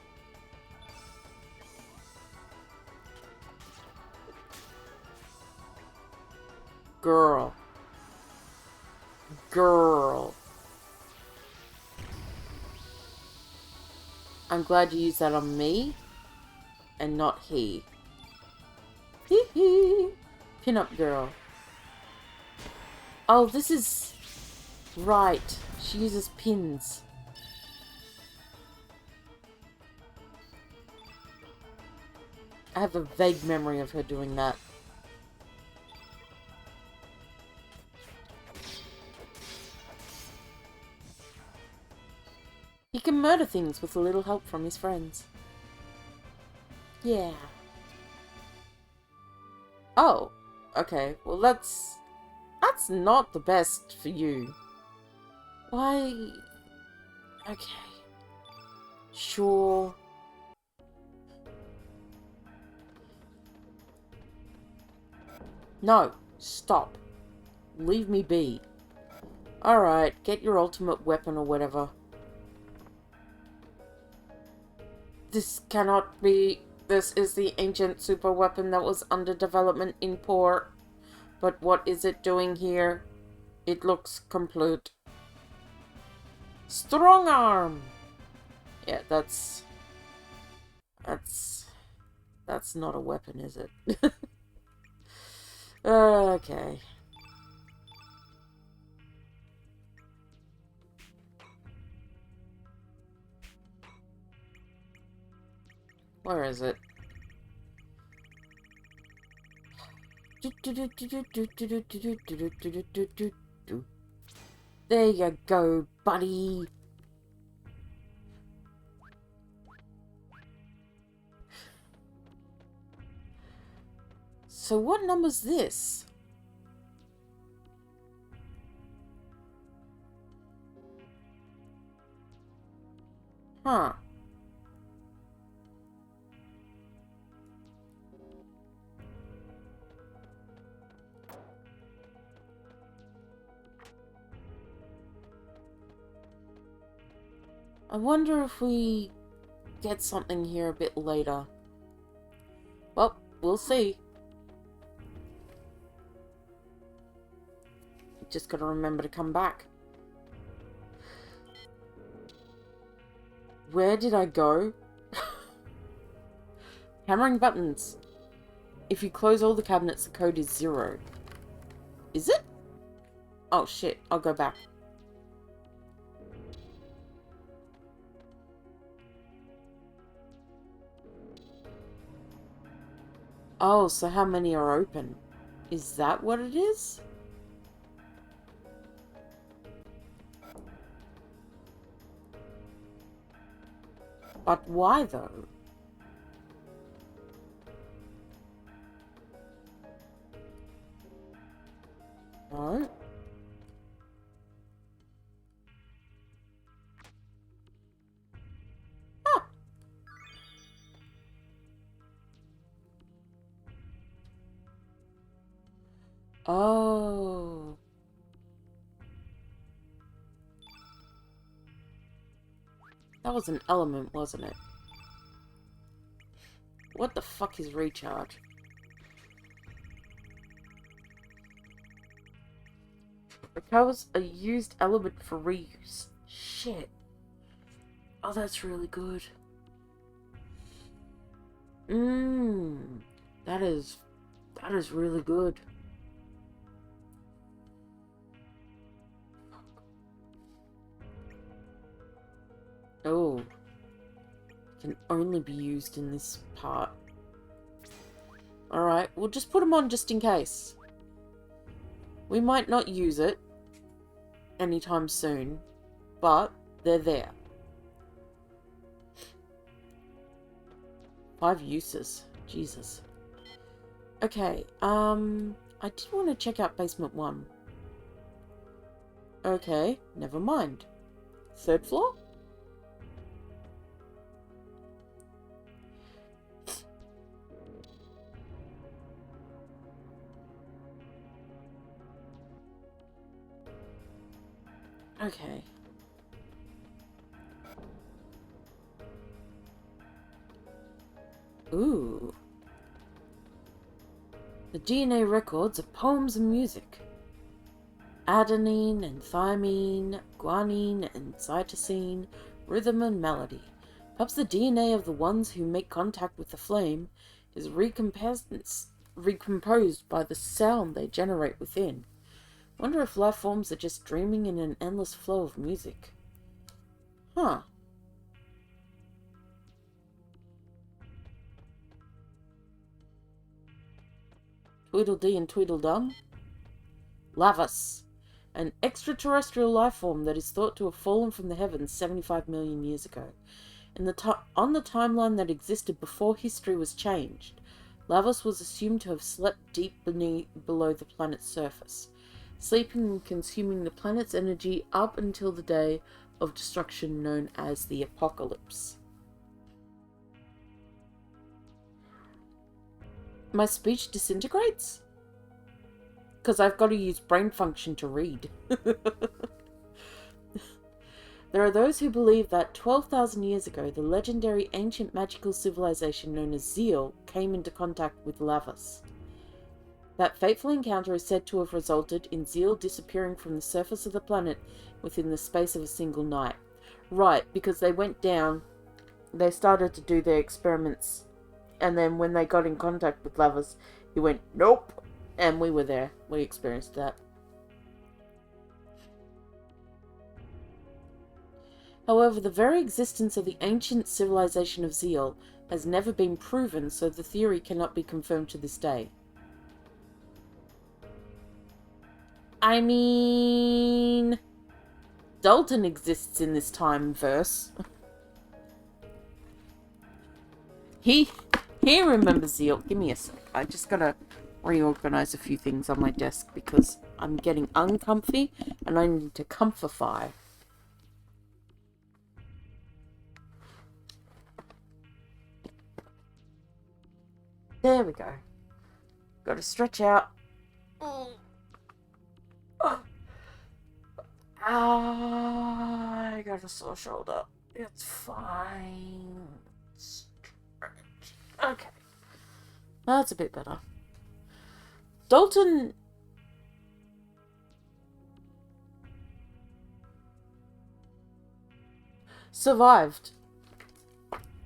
Girl. Girl. I'm glad you used that on me and not he. Hee hee. Pin-up girl. Oh, this is... Right. She uses pins. I have a vague memory of her doing that. He can murder things with a little help from his friends. Yeah. Oh. Okay. Well, that's not the best for you. Why... Okay. Sure. No. Stop. Leave me be. Alright, get your ultimate weapon or whatever. This cannot be... This is the ancient super weapon that was under development in port. But what is it doing here? It looks complete. Strong arm! Yeah, that's not a weapon, is it? Okay. Where is it? There you go, buddy. So what number's this? Huh. I wonder if we get something here a bit later. Well, we'll see. Just gotta remember to come back. Where did I go? Hammering buttons. If you close all the cabinets, the code is 0. Is it? Oh shit, I'll go back. Oh, so how many are open? Is that what it is? But why though? No? Ah! Oh. That was an element, wasn't it? What the fuck is recharge? Recovers a used element for reuse. Shit. Oh, that's really good. That is really good. Oh. Can only be used in this part. Alright, we'll just put them on just in case. We might not use it anytime soon, but they're there. 5 uses. Jesus. Okay, I did want to check out basement 1. Okay, never mind. 3rd floor? Okay. Ooh. The DNA records of poems and music. Adenine and thymine, guanine and cytosine, rhythm and melody. Perhaps the DNA of the ones who make contact with the flame is recomposed by the sound they generate within. Wonder if life forms are just dreaming in an endless flow of music. Huh. Tweedledee and Tweedledum. Lavas. An extraterrestrial life form that is thought to have fallen from the heavens 75 million years ago. On the timeline that existed before history was changed, Lavas was assumed to have slept deep below the planet's surface, sleeping and consuming the planet's energy up until the day of destruction known as the Apocalypse. My speech disintegrates? Because I've got to use brain function to read. There are those who believe that 12,000 years ago, the legendary ancient magical civilization known as Zeal came into contact with Lavas. That fateful encounter is said to have resulted in Zeal disappearing from the surface of the planet within the space of a single night. Right, because they went down, they started to do their experiments, and then when they got in contact with Lavas, he went, nope, and we were there. We experienced that. However, the very existence of the ancient civilization of Zeal has never been proven, so the theory cannot be confirmed to this day. I mean, Dalton exists in this time verse. He remembers Zeal. Give me a sec. I just gotta reorganize a few things on my desk because I'm getting uncomfy and I need to comfify. There we go. Gotta stretch out. I got a sore shoulder. It's fine. Stretch. Okay. That's a bit better. Dalton... survived.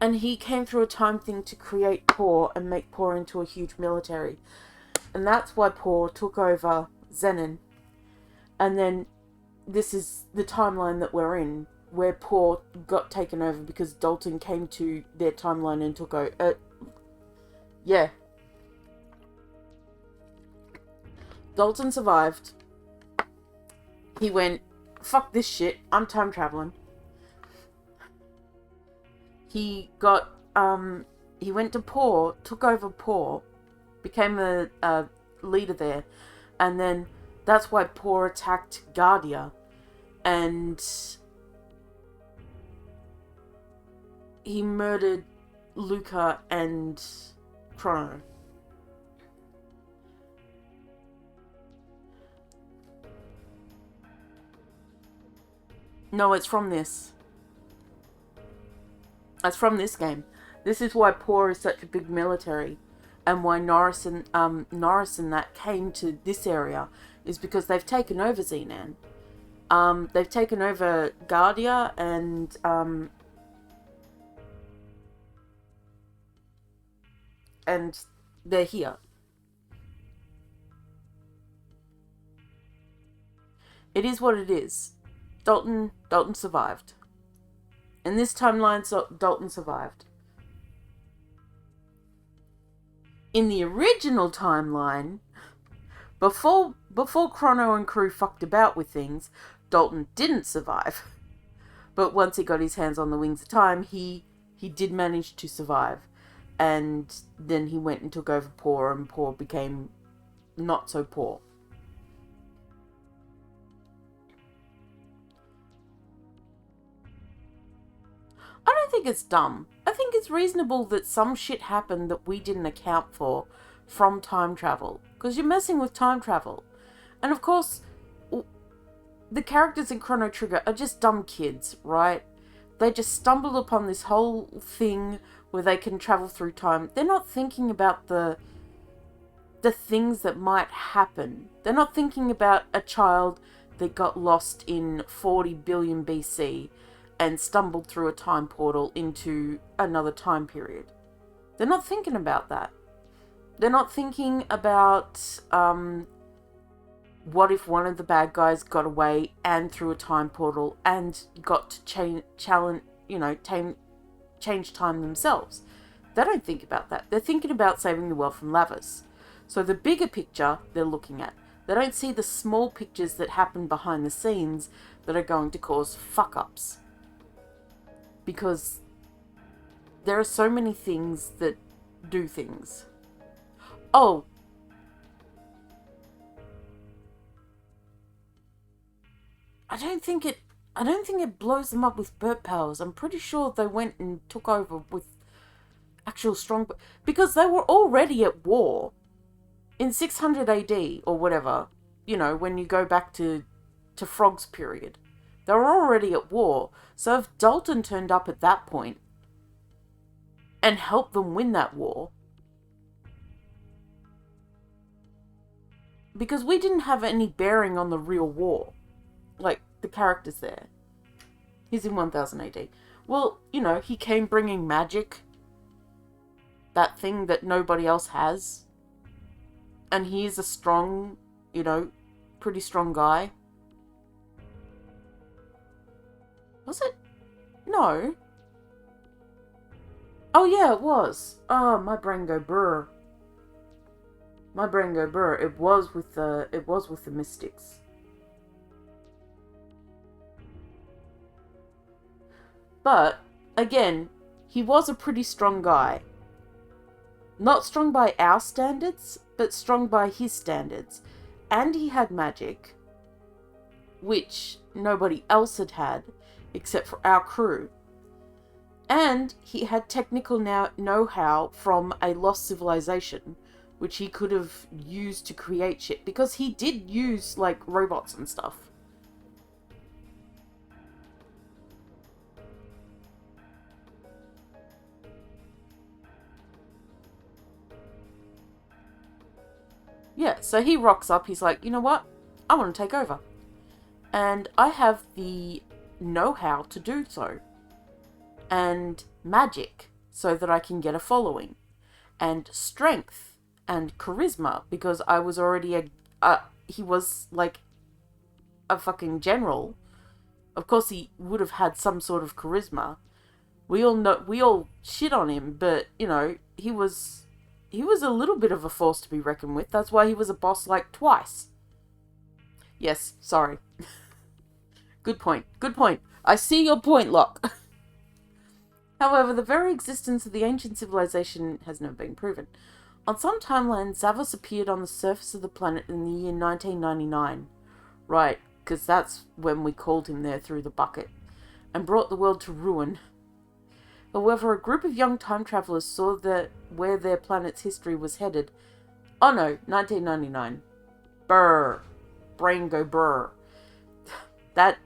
And he came through a time thing to create Paw and make Paw into a huge military. And that's why Paw took over Zenon. And then this is the timeline that we're in, where Paw got taken over because Dalton came to their timeline and took over. Yeah. Dalton survived. He went, fuck this shit, I'm time traveling. He got, he went to Paw, took over Paw, became a leader there, and then that's why Paw attacked Guardia, and he murdered Luca and Chrono. No, it's from this. That's from this game. This is why Paw is such a big military, and why Norris and that came to this area is because they've taken over Zenan. They've taken over Guardia and they're here. It is what it is. Dalton survived. In this timeline, Dalton survived. In the original timeline, before Chrono and crew fucked about with things, Dalton didn't survive. But once he got his hands on the Wings of Time, he did manage to survive. And then he went and took over Paw, and Paw became not so poor. I don't think it's dumb. I think it's reasonable that some shit happened that we didn't account for from time travel. Because you're messing with time travel. And of course, the characters in Chrono Trigger are just dumb kids, right? They just stumbled upon this whole thing where they can travel through time. They're not thinking about the the things that might happen. They're not thinking about a child that got lost in 40 billion BC and stumbled through a time portal into another time period. They're not thinking about that. They're not thinking about what if one of the bad guys got away and through a time portal and got to change time themselves. They don't think about that. They're thinking about saving the world from Lavas. So the bigger picture they're looking at. They don't see the small pictures that happen behind the scenes that are going to cause fuck-ups. Because there are so many things that do things. Oh. I don't think it blows them up with burp powers. I'm pretty sure they went and took over with actual strong... Because they were already at war. In 600 AD, or whatever, when you go back to Frog's period. They were already at war. So if Dalton turned up at that point and helped them win that war... Because we didn't have any bearing on the real war. Like, the characters there. He's in 1000 AD. Well, he came bringing magic. That thing that nobody else has. And he is a strong, pretty strong guy. Was it? No. Oh yeah, it was. Oh, my brain go brr. My brain go brr. It was with the Mystics. But, again, he was a pretty strong guy. Not strong by our standards, but strong by his standards. And he had magic, which nobody else had had, except for our crew. And he had technical know-how from a lost civilization, which he could have used to create shit. Because he did use, robots and stuff. Yeah, so he rocks up, he's like, you know what? I want to take over. And I have the know-how to do so. And magic, so that I can get a following. And strength and charisma, because I was already he was like a fucking general. Of course he would have had some sort of charisma. We all shit on him, but, he was a little bit of a force to be reckoned with. That's why he was a boss twice. Yes, sorry. Good point. I see your point, Locke. However, the very existence of the ancient civilization has never been proven. On some timeline, Zavos appeared on the surface of the planet in the year 1999. Right, because that's when we called him there through the bucket. And brought the world to ruin. However, a group of young time travelers saw where their planet's history was headed. Oh no, 1999. Brr. Brain go brr. That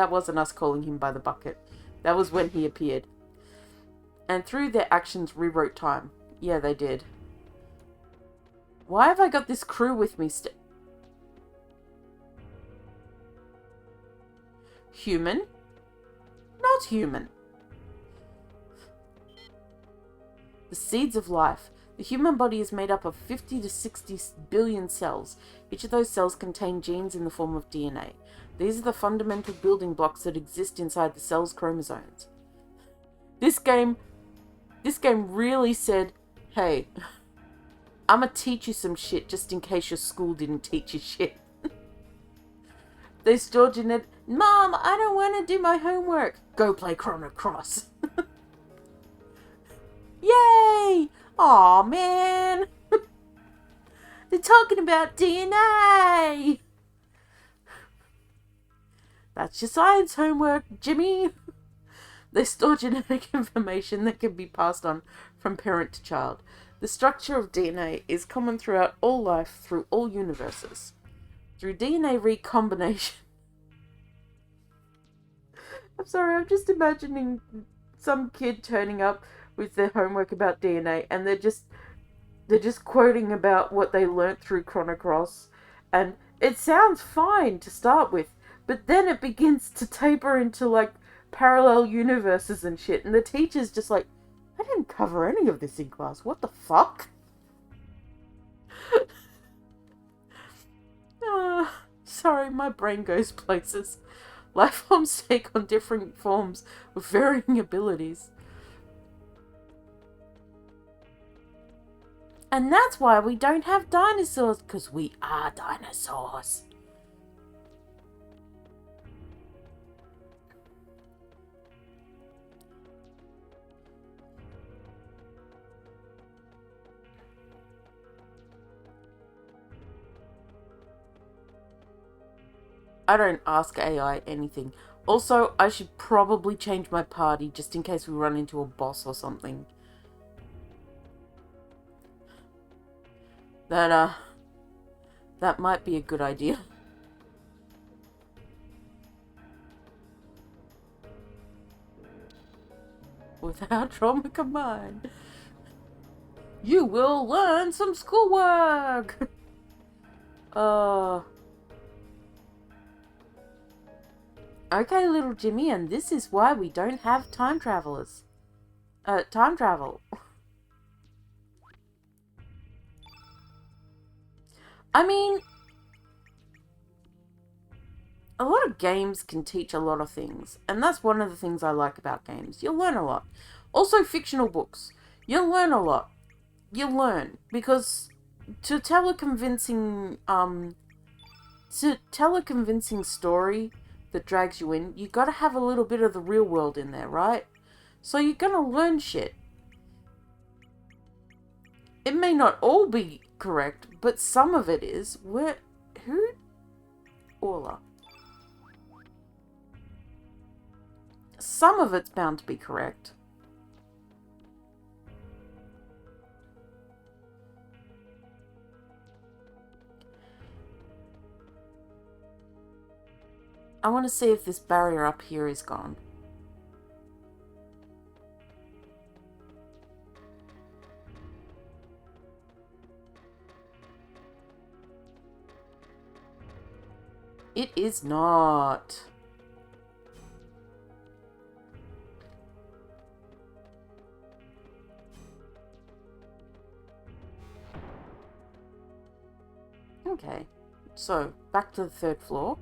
wasn't us calling him by the bucket. That was when he appeared. And through their actions rewrote time. Yeah, they did. Why have I got this crew with me Human? Not human. The seeds of life. The human body is made up of 50 to 60 billion cells. Each of those cells contain genes in the form of DNA. These are the fundamental building blocks that exist inside the cell's chromosomes. This game really said, hey, I'ma teach you some shit just in case your school didn't teach you shit. They store genetic... Mom, I don't want to do my homework. Go play Chrono Cross. Yay! Aw, man! They're talking about DNA! That's your science homework, Jimmy! They store genetic information that can be passed on from parent to child. The structure of DNA is common throughout all life, through all universes. Through DNA recombination... I'm sorry, I'm just imagining some kid turning up with their homework about DNA, and they're just They're just quoting about what they learnt through Chrono, and it sounds fine to start with, but then it begins to taper into like parallel universes and shit, and the teacher's just like, I didn't cover any of this in class, what the fuck? Sorry, my brain goes places. Life forms take on different forms with varying abilities. And that's why we don't have dinosaurs, because we are dinosaurs. I don't ask AI anything. Also, I should probably change my party just in case we run into a boss or something. That might be a good idea. Without trauma combined, you will learn some schoolwork! Okay, little Jimmy, and this is why we don't have time travelers. Time travel. I mean, a lot of games can teach a lot of things, and that's one of the things I like about games. You'll learn a lot. Also, fictional books. You'll learn a lot. You'll learn, because to tell a convincing story that drags you in, you gotta have a little bit of the real world in there, right? So you're gonna learn shit. It may not all be correct, but some of it is. Who? Orla. Some of it's bound to be correct. I want to see if this barrier up here is gone. It is not. Okay, so back to the third floor.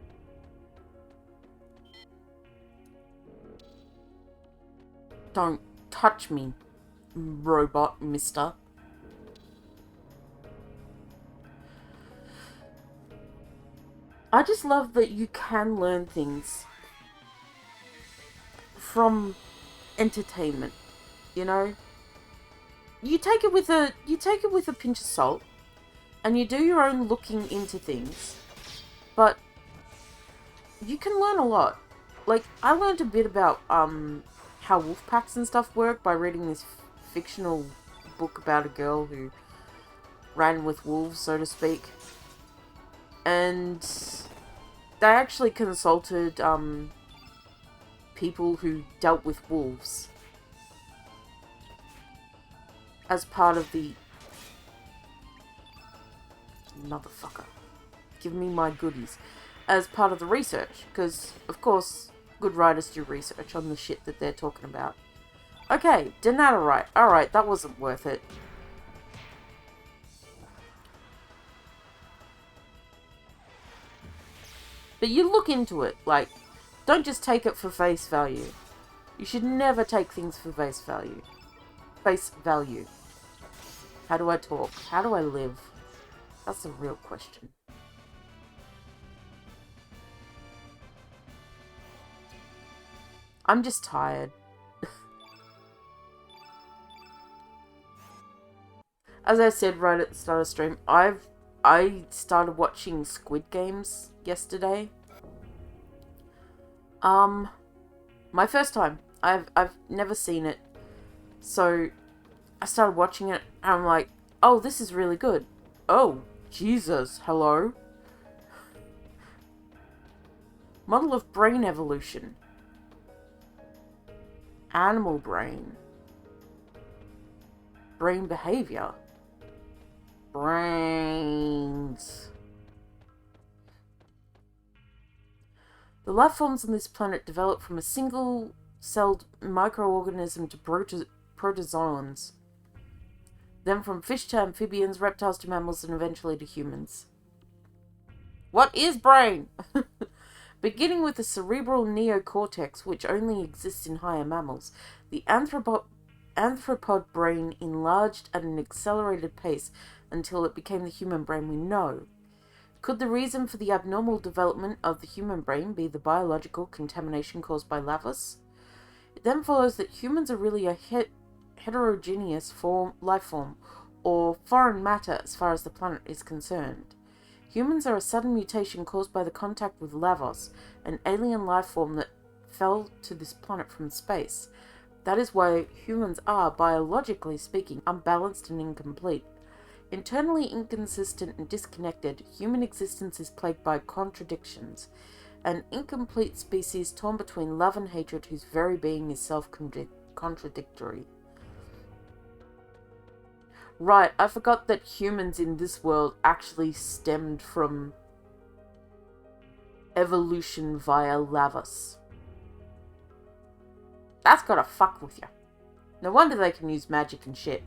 Don't touch me, robot mister. I just love that you can learn things from entertainment, you know? You take it with a pinch of salt, and you do your own looking into things, but you can learn a lot. Like, I learned a bit about how wolf packs and stuff work by reading this fictional book about a girl who ran with wolves, so to speak. And they actually consulted people who dealt with wolves as part of the... Motherfucker. Give me my goodies. As part of the research, because, of course, good writers do research on the shit that they're talking about. Okay, Denaturite. Alright, that wasn't worth it. But you look into it, like, don't just take it for face value. You should never take things for face value. Face value. How do I talk? How do I live? That's the real question. I'm just tired. As I said right at the start of the stream, I started watching Squid Games yesterday. My first time. I've never seen it. So I started watching it and I'm like, oh, this is really good. Oh, Jesus, hello? Model of brain evolution. Animal brain. Brain behavior. Brains. The life forms on this planet develop from a single-celled microorganism to protozoans. Then from fish to amphibians, reptiles to mammals, and eventually to humans. What is brain? Beginning with the cerebral neocortex, which only exists in higher mammals, the arthropod brain enlarged at an accelerated pace until it became the human brain we know. Could the reason for the abnormal development of the human brain be the biological contamination caused by lavas? It then follows that humans are really a heterogeneous life form, or foreign matter as far as the planet is concerned. Humans are a sudden mutation caused by the contact with Lavos, an alien life form that fell to this planet from space. That is why humans are, biologically speaking, unbalanced and incomplete. Internally inconsistent and disconnected, human existence is plagued by contradictions. An incomplete species torn between love and hatred whose very being is self-contradictory. Right, I forgot that humans in this world actually stemmed from evolution via Lavos. That's gotta fuck with you. No wonder they can use magic and shit.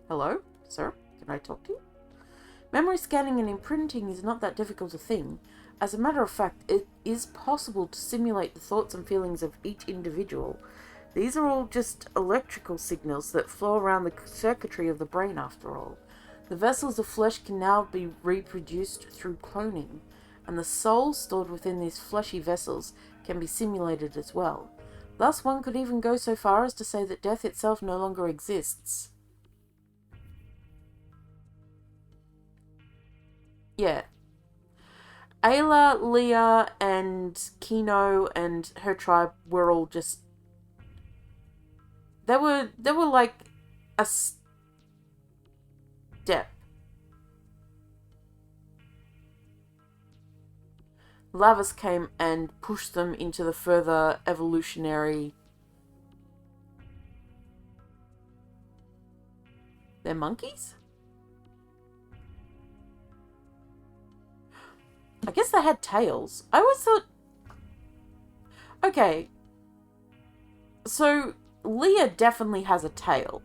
Hello, sir? Can I talk to you? Memory scanning and imprinting is not that difficult a thing. As a matter of fact, it is possible to simulate the thoughts and feelings of each individual. These are all just electrical signals that flow around the circuitry of the brain, after all. The vessels of flesh can now be reproduced through cloning, and the soul stored within these fleshy vessels can be simulated as well. Thus, one could even go so far as to say that death itself no longer exists. Yeah. Ayla, Leah, and Chrono and her tribe were all just... They were like a step. Lavas came and pushed them into the further evolutionary... They're monkeys? I guess they had tails. I always thought... Okay. So, Leah definitely has a tail.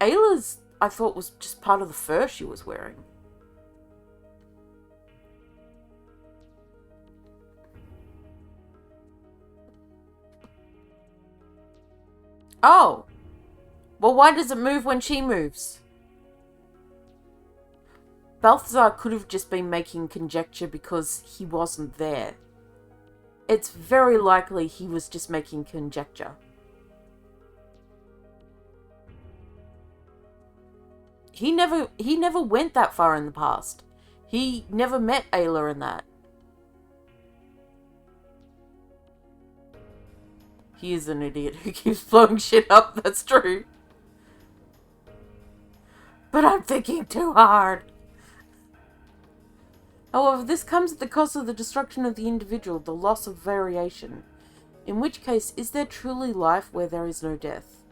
Ayla's, I thought, was just part of the fur she was wearing. Oh. Well, why does it move when she moves? Balthazar could have just been making conjecture because he wasn't there. It's very likely he was just making conjecture. He never went that far in the past. He never met Ayla in that. He is an idiot who keeps blowing shit up, that's true. But I'm thinking too hard. However, this comes at the cost of the destruction of the individual, the loss of variation. In which case, is there truly life where there is no death?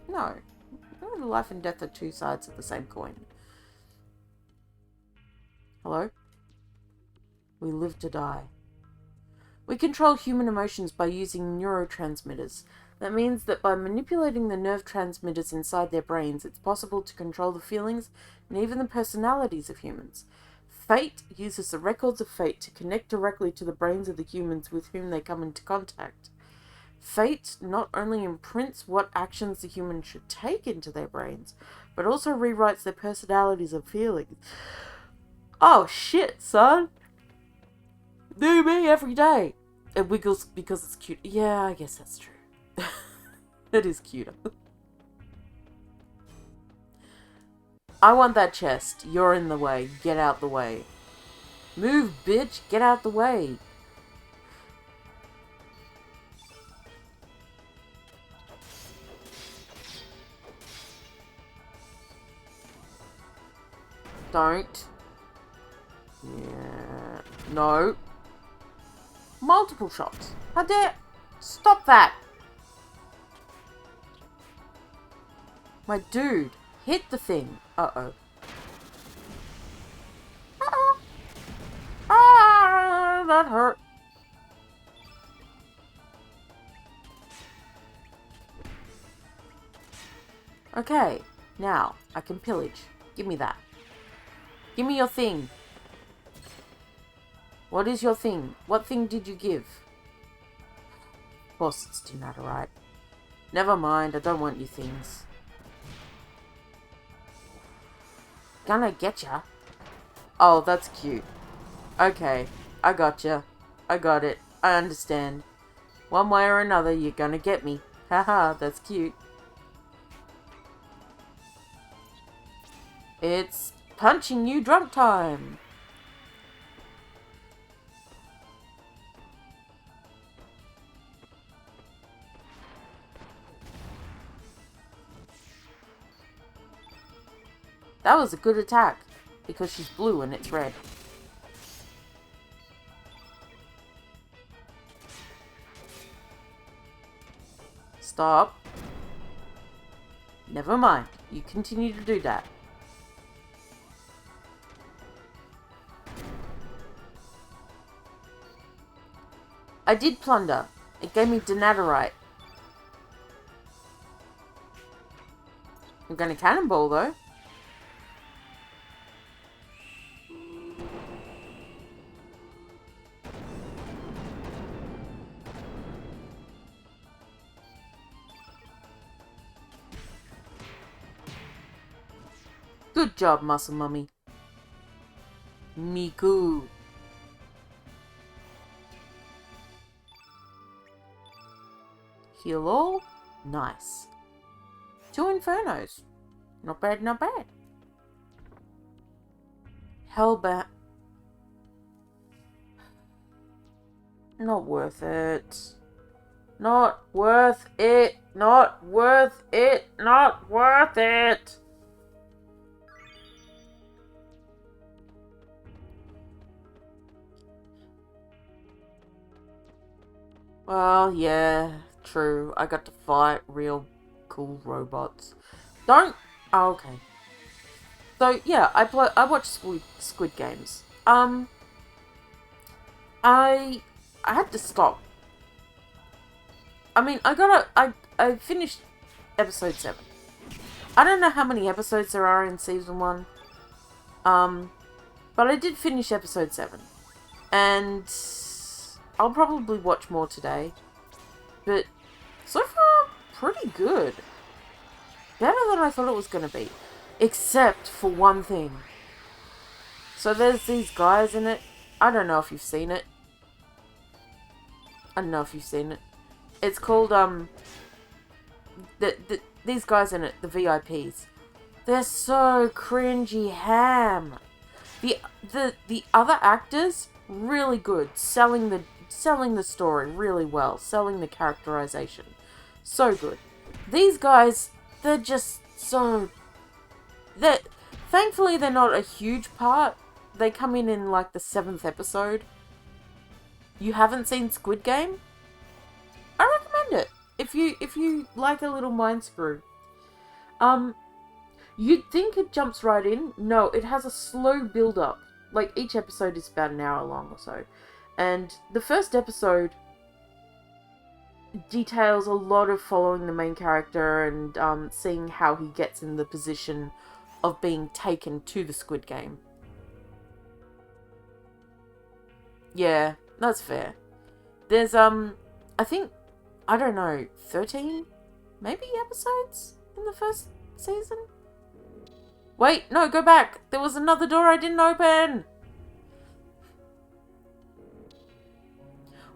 No. Life and death are two sides of the same coin. Hello? We live to die. We control human emotions by using neurotransmitters. That means that by manipulating the nerve transmitters inside their brains, it's possible to control the feelings and even the personalities of humans. Fate uses the records of fate to connect directly to the brains of the humans with whom they come into contact. Fate not only imprints what actions the human should take into their brains, but also rewrites their personalities and feelings. Oh shit, son! Do me every day! It wiggles because it's cute. Yeah, I guess that's true. It is cuter. I want that chest. You're in the way. Get out the way. Move, bitch. Get out the way. Don't. Yeah. No. Multiple shots. How dare... Stop that. My dude. Hit the thing. Uh-oh. Uh-oh. Ah, that hurt. Okay, now I can pillage. Give me that. Give me your thing. What is your thing? What thing did you give? Of course it's Denaturite. Never mind, I don't want your things. Gonna get ya. Oh, that's cute. Okay, I gotcha. I got it. I understand. One way or another, you're gonna get me. Haha, that's cute. It's punching you drunk time. That was a good attack, because she's blue and it's red. Stop. Never mind. You continue to do that. I did plunder. It gave me Denaturite. I'm gonna cannonball though. Good job, Muscle Mummy. Miku. Heal all. Nice. 2 Infernos. Not bad, not bad. Hellbound. Not worth it. Not worth it. Not worth it. Not worth it. Well, yeah, true. I got to fight real cool robots. Don't... Oh, okay. So, yeah, I watched Squid Games. I had to stop. I mean, I finished episode 7. I don't know how many episodes there are in season 1. But I did finish episode 7. And I'll probably watch more today. But so far, pretty good. Better than I thought it was going to be. Except for one thing. So there's these guys in it. I don't know if you've seen it. I don't know if you've seen it. It's called, these guys in it, the VIPs. They're so cringy ham. The other actors, really good. Selling the story really well. Selling the characterization. So good. These guys, they're just so... Thankfully, they're not a huge part. They come in like the 7th episode. You haven't seen Squid Game? I recommend it. If you like a little mind screw. You'd think it jumps right in. No, it has a slow build up. Like, each episode is about an hour long or so. And the first episode details a lot of following the main character and seeing how he gets in the position of being taken to the Squid Game. Yeah, that's fair. There's, I think, I don't know, 13? Maybe episodes in the first season? Wait, no, go back! There was another door I didn't open!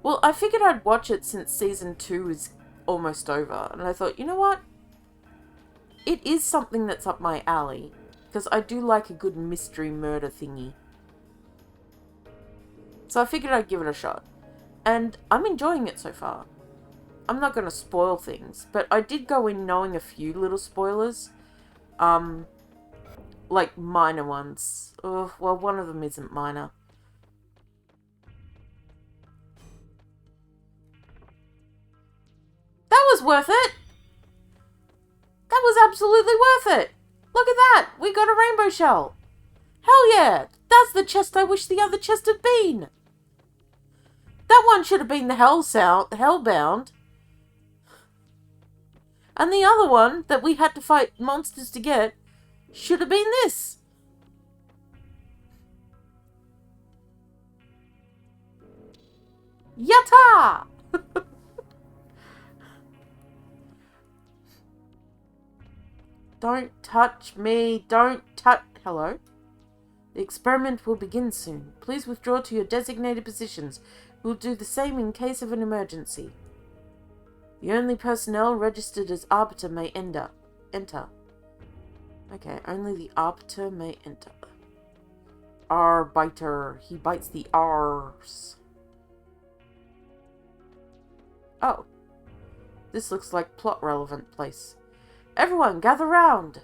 Well, I figured I'd watch it since season 2 is almost over. And I thought, you know what? It is something that's up my alley. Because I do like a good mystery murder thingy. So I figured I'd give it a shot. And I'm enjoying it so far. I'm not going to spoil things. But I did go in knowing a few little spoilers. Like minor ones. Oh, well, one of them isn't minor. That was worth it! That was absolutely worth it! Look at that! We got a rainbow shell! Hell yeah! That's the chest I wish the other chest had been! That one should have been the Hellbound. And the other one that we had to fight monsters to get should have been this. Yatta! Don't touch me. Don't touch... Hello? The experiment will begin soon. Please withdraw to your designated positions. We'll do the same in case of an emergency. The only personnel registered as Arbiter may enter. Okay, only the Arbiter may enter. Arbiter. He bites the R's. Oh. This looks like plot-relevant place. Everyone, gather round!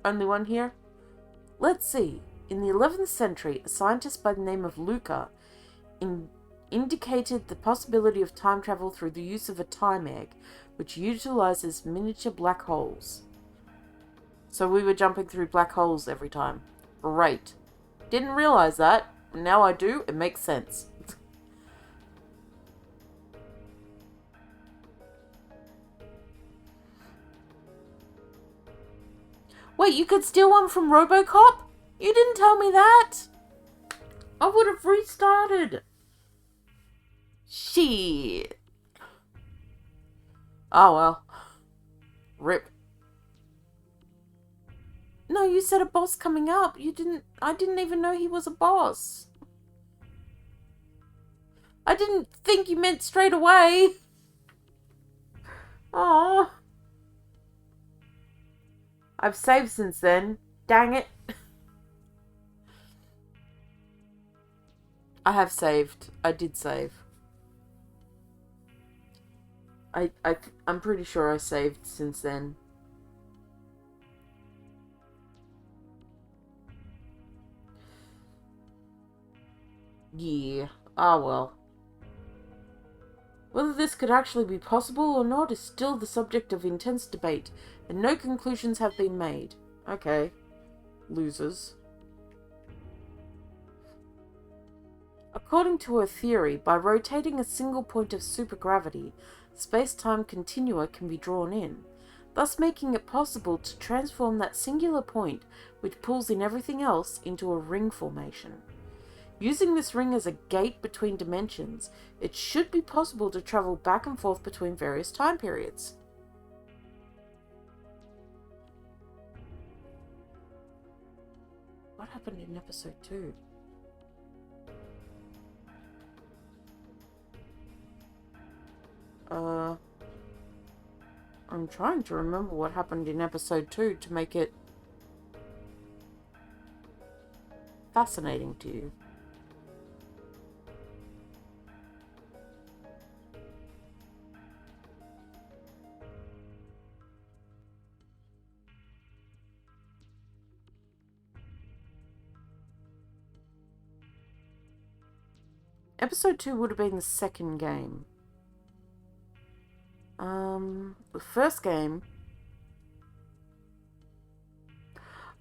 Only one here? Let's see. In the 11th century, a scientist by the name of Luca indicated the possibility of time travel through the use of a time egg, which utilizes miniature black holes. So we were jumping through black holes every time. Great. Didn't realize that. Now I do. It makes sense. Wait, you could steal one from RoboCop? You didn't tell me that. I would have restarted. Shit. Oh well. Rip. No, you said a boss coming up. I didn't even know he was a boss. I didn't think you meant straight away. Aww. I've saved since then. Dang it. I have saved. I did save. I'm pretty sure I saved since then. Yeah. Ah well. Whether this could actually be possible or not is still the subject of intense debate, and no conclusions have been made. Okay. Losers. According to her theory, by rotating a single point of supergravity, space-time continua can be drawn in, thus making it possible to transform that singular point, which pulls in everything else, into a ring formation. Using this ring as a gate between dimensions, it should be possible to travel back and forth between various time periods. What happened in episode 2? I'm trying to remember what happened in episode 2 to make it fascinating to you. Episode 2 would have been the second game. The first game...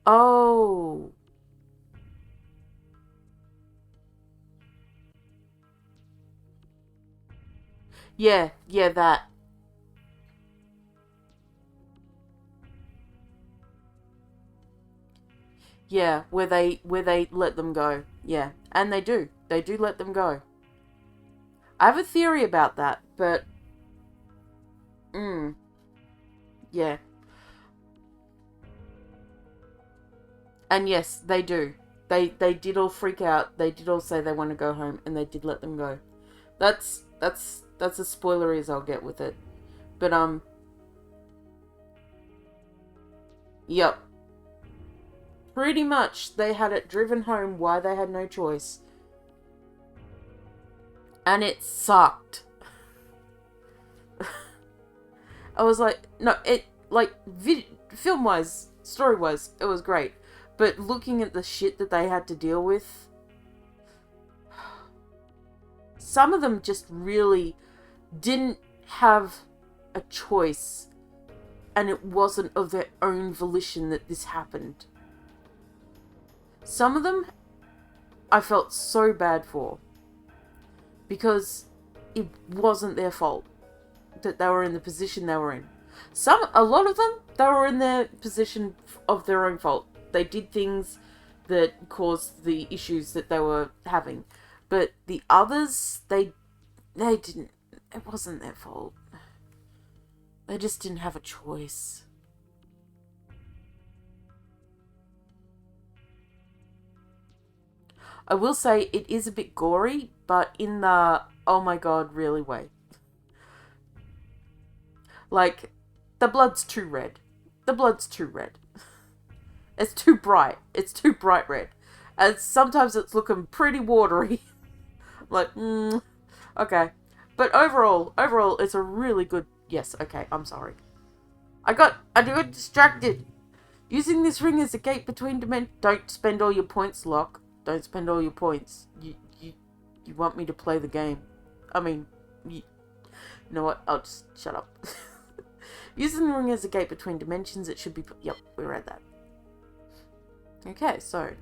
Oh! Yeah, that. Yeah, where they let them go. Yeah, and they do. They do let them go. I have a theory about that, but... Yeah. And yes, they do. They did all freak out. They did all say they want to go home, and they did let them go. That's as spoilery as I'll get with it. But, Yep. Pretty much, they had it driven home why they had no choice. And it sucked. I was like, no, it, like, film-wise, story-wise, it was great. But looking at the shit that they had to deal with, some of them just really didn't have a choice and it wasn't of their own volition that this happened. Some of them I felt so bad for, because it wasn't their fault that they were in the position they were in. A lot of them, they were in their position of their own fault. They did things that caused the issues that they were having. But the others, they didn't, it wasn't their fault. They just didn't have a choice. I will say it is a bit gory, but in the, oh my god, really way. Like, the blood's too red. The blood's too red. It's too bright. It's too bright red. And sometimes it's looking pretty watery. Like, okay. But overall, it's a really good, yes, okay, I'm sorry. I got distracted. Using this ring as a gate between dimensions. Don't spend all your points, Locke. Don't spend all your points. You want me to play the game. I mean, you know what? I'll just shut up. Using the ring as a gate between dimensions, it should be... Yep, we read that. Okay, so...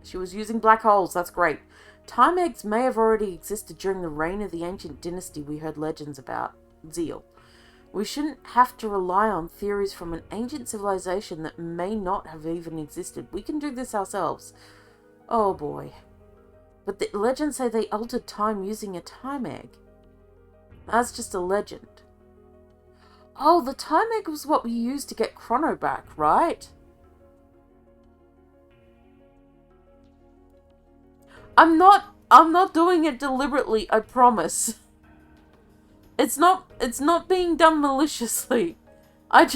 She was using black holes, that's great. Time eggs may have already existed during the reign of the ancient dynasty we heard legends about. Zeal. We shouldn't have to rely on theories from an ancient civilization that may not have even existed. We can do this ourselves. Oh boy. But the legends say they altered time using a time egg. That's just a legend. Oh, the time egg was what we used to get Chrono back, right? I'm not doing it deliberately, I promise. It's not being done maliciously. I'm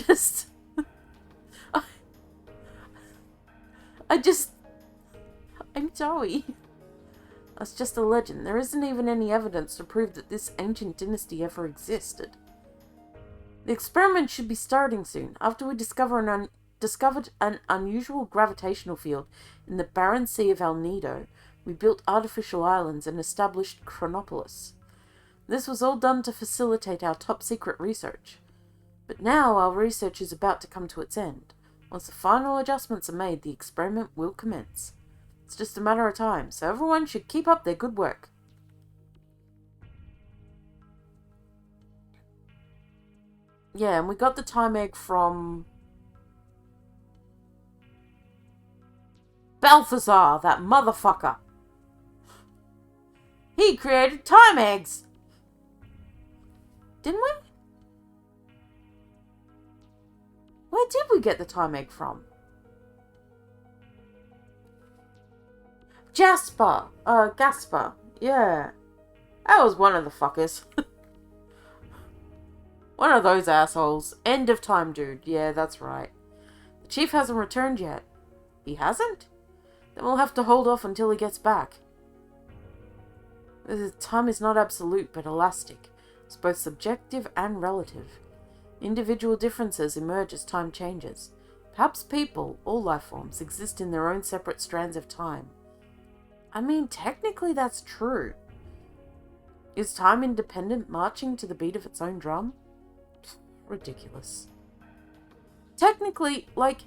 sorry. That's just a legend. There isn't even any evidence to prove that this ancient dynasty ever existed. The experiment should be starting soon. After we discovered an unusual gravitational field in the barren sea of Alnido, we built artificial islands and established Chronopolis. This was all done to facilitate our top-secret research. But now our research is about to come to its end. Once the final adjustments are made, the experiment will commence. It's just a matter of time, so everyone should keep up their good work. Yeah, and we got the time egg from... Balthazar, that motherfucker. He created time eggs. Didn't we? Where did we get the time egg from? Gaspar, yeah. That was one of the fuckers. One of those assholes. End of time, dude. Yeah, that's right. The chief hasn't returned yet. He hasn't? Then we'll have to hold off until he gets back. Time is not absolute, but elastic. It's both subjective and relative. Individual differences emerge as time changes. Perhaps people, all life forms, exist in their own separate strands of time. I mean, technically that's true. Is time independent, marching to the beat of its own drum? Ridiculous. Technically, like,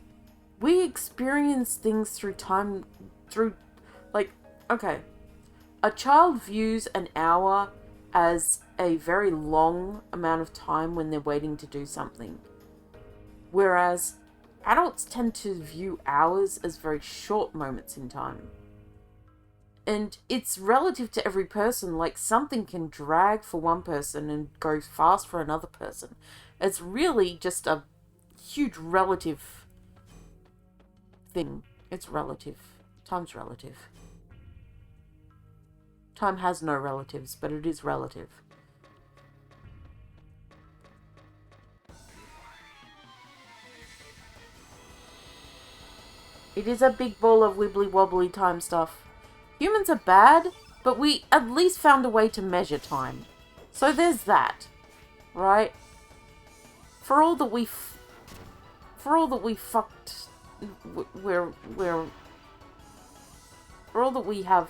we experience things through time, okay. A child views an hour as a very long amount of time when they're waiting to do something. Whereas adults tend to view hours as very short moments in time. And it's relative to every person. Like, something can drag for one person and go fast for another person. It's really just a huge relative thing. It's relative. Time's relative. Time has no relatives, but it is relative. It is a big ball of wibbly-wobbly time stuff. Humans are bad, but we at least found a way to measure time. So there's that, right? For all that we for all that we have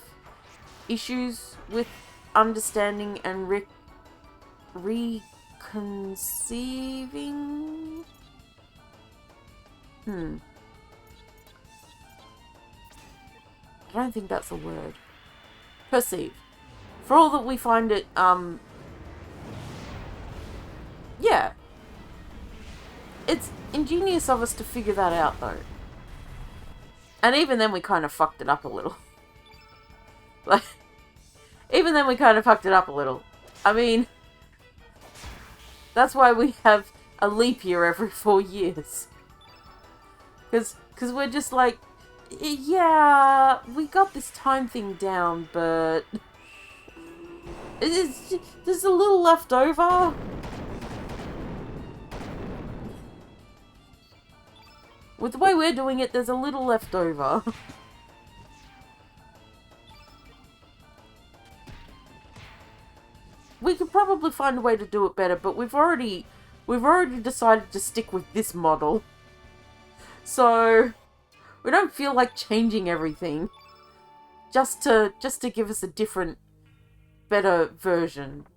issues with understanding and reconceiving I don't think that's a word. Perceive. For all that we find it, yeah. It's ingenious of us to figure that out, though. And even then we kind of fucked it up a little. Like, even then we kind of fucked it up a little. I mean, that's why we have a leap year every 4 years. Because we're just like, yeah, we got this time thing down, but there's a little left over. With the way we're doing it, there's a little left over. We could probably find a way to do it better, but we've already decided to stick with this model. So we don't feel like changing everything just to give us a different, better version.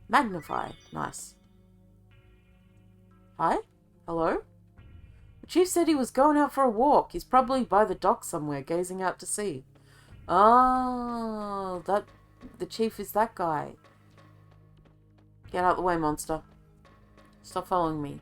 Magnify. Nice. Hi? Hello? The chief said he was going out for a walk. He's probably by the dock somewhere, gazing out to sea. Oh, the chief is that guy. Get out of the way, monster. Stop following me.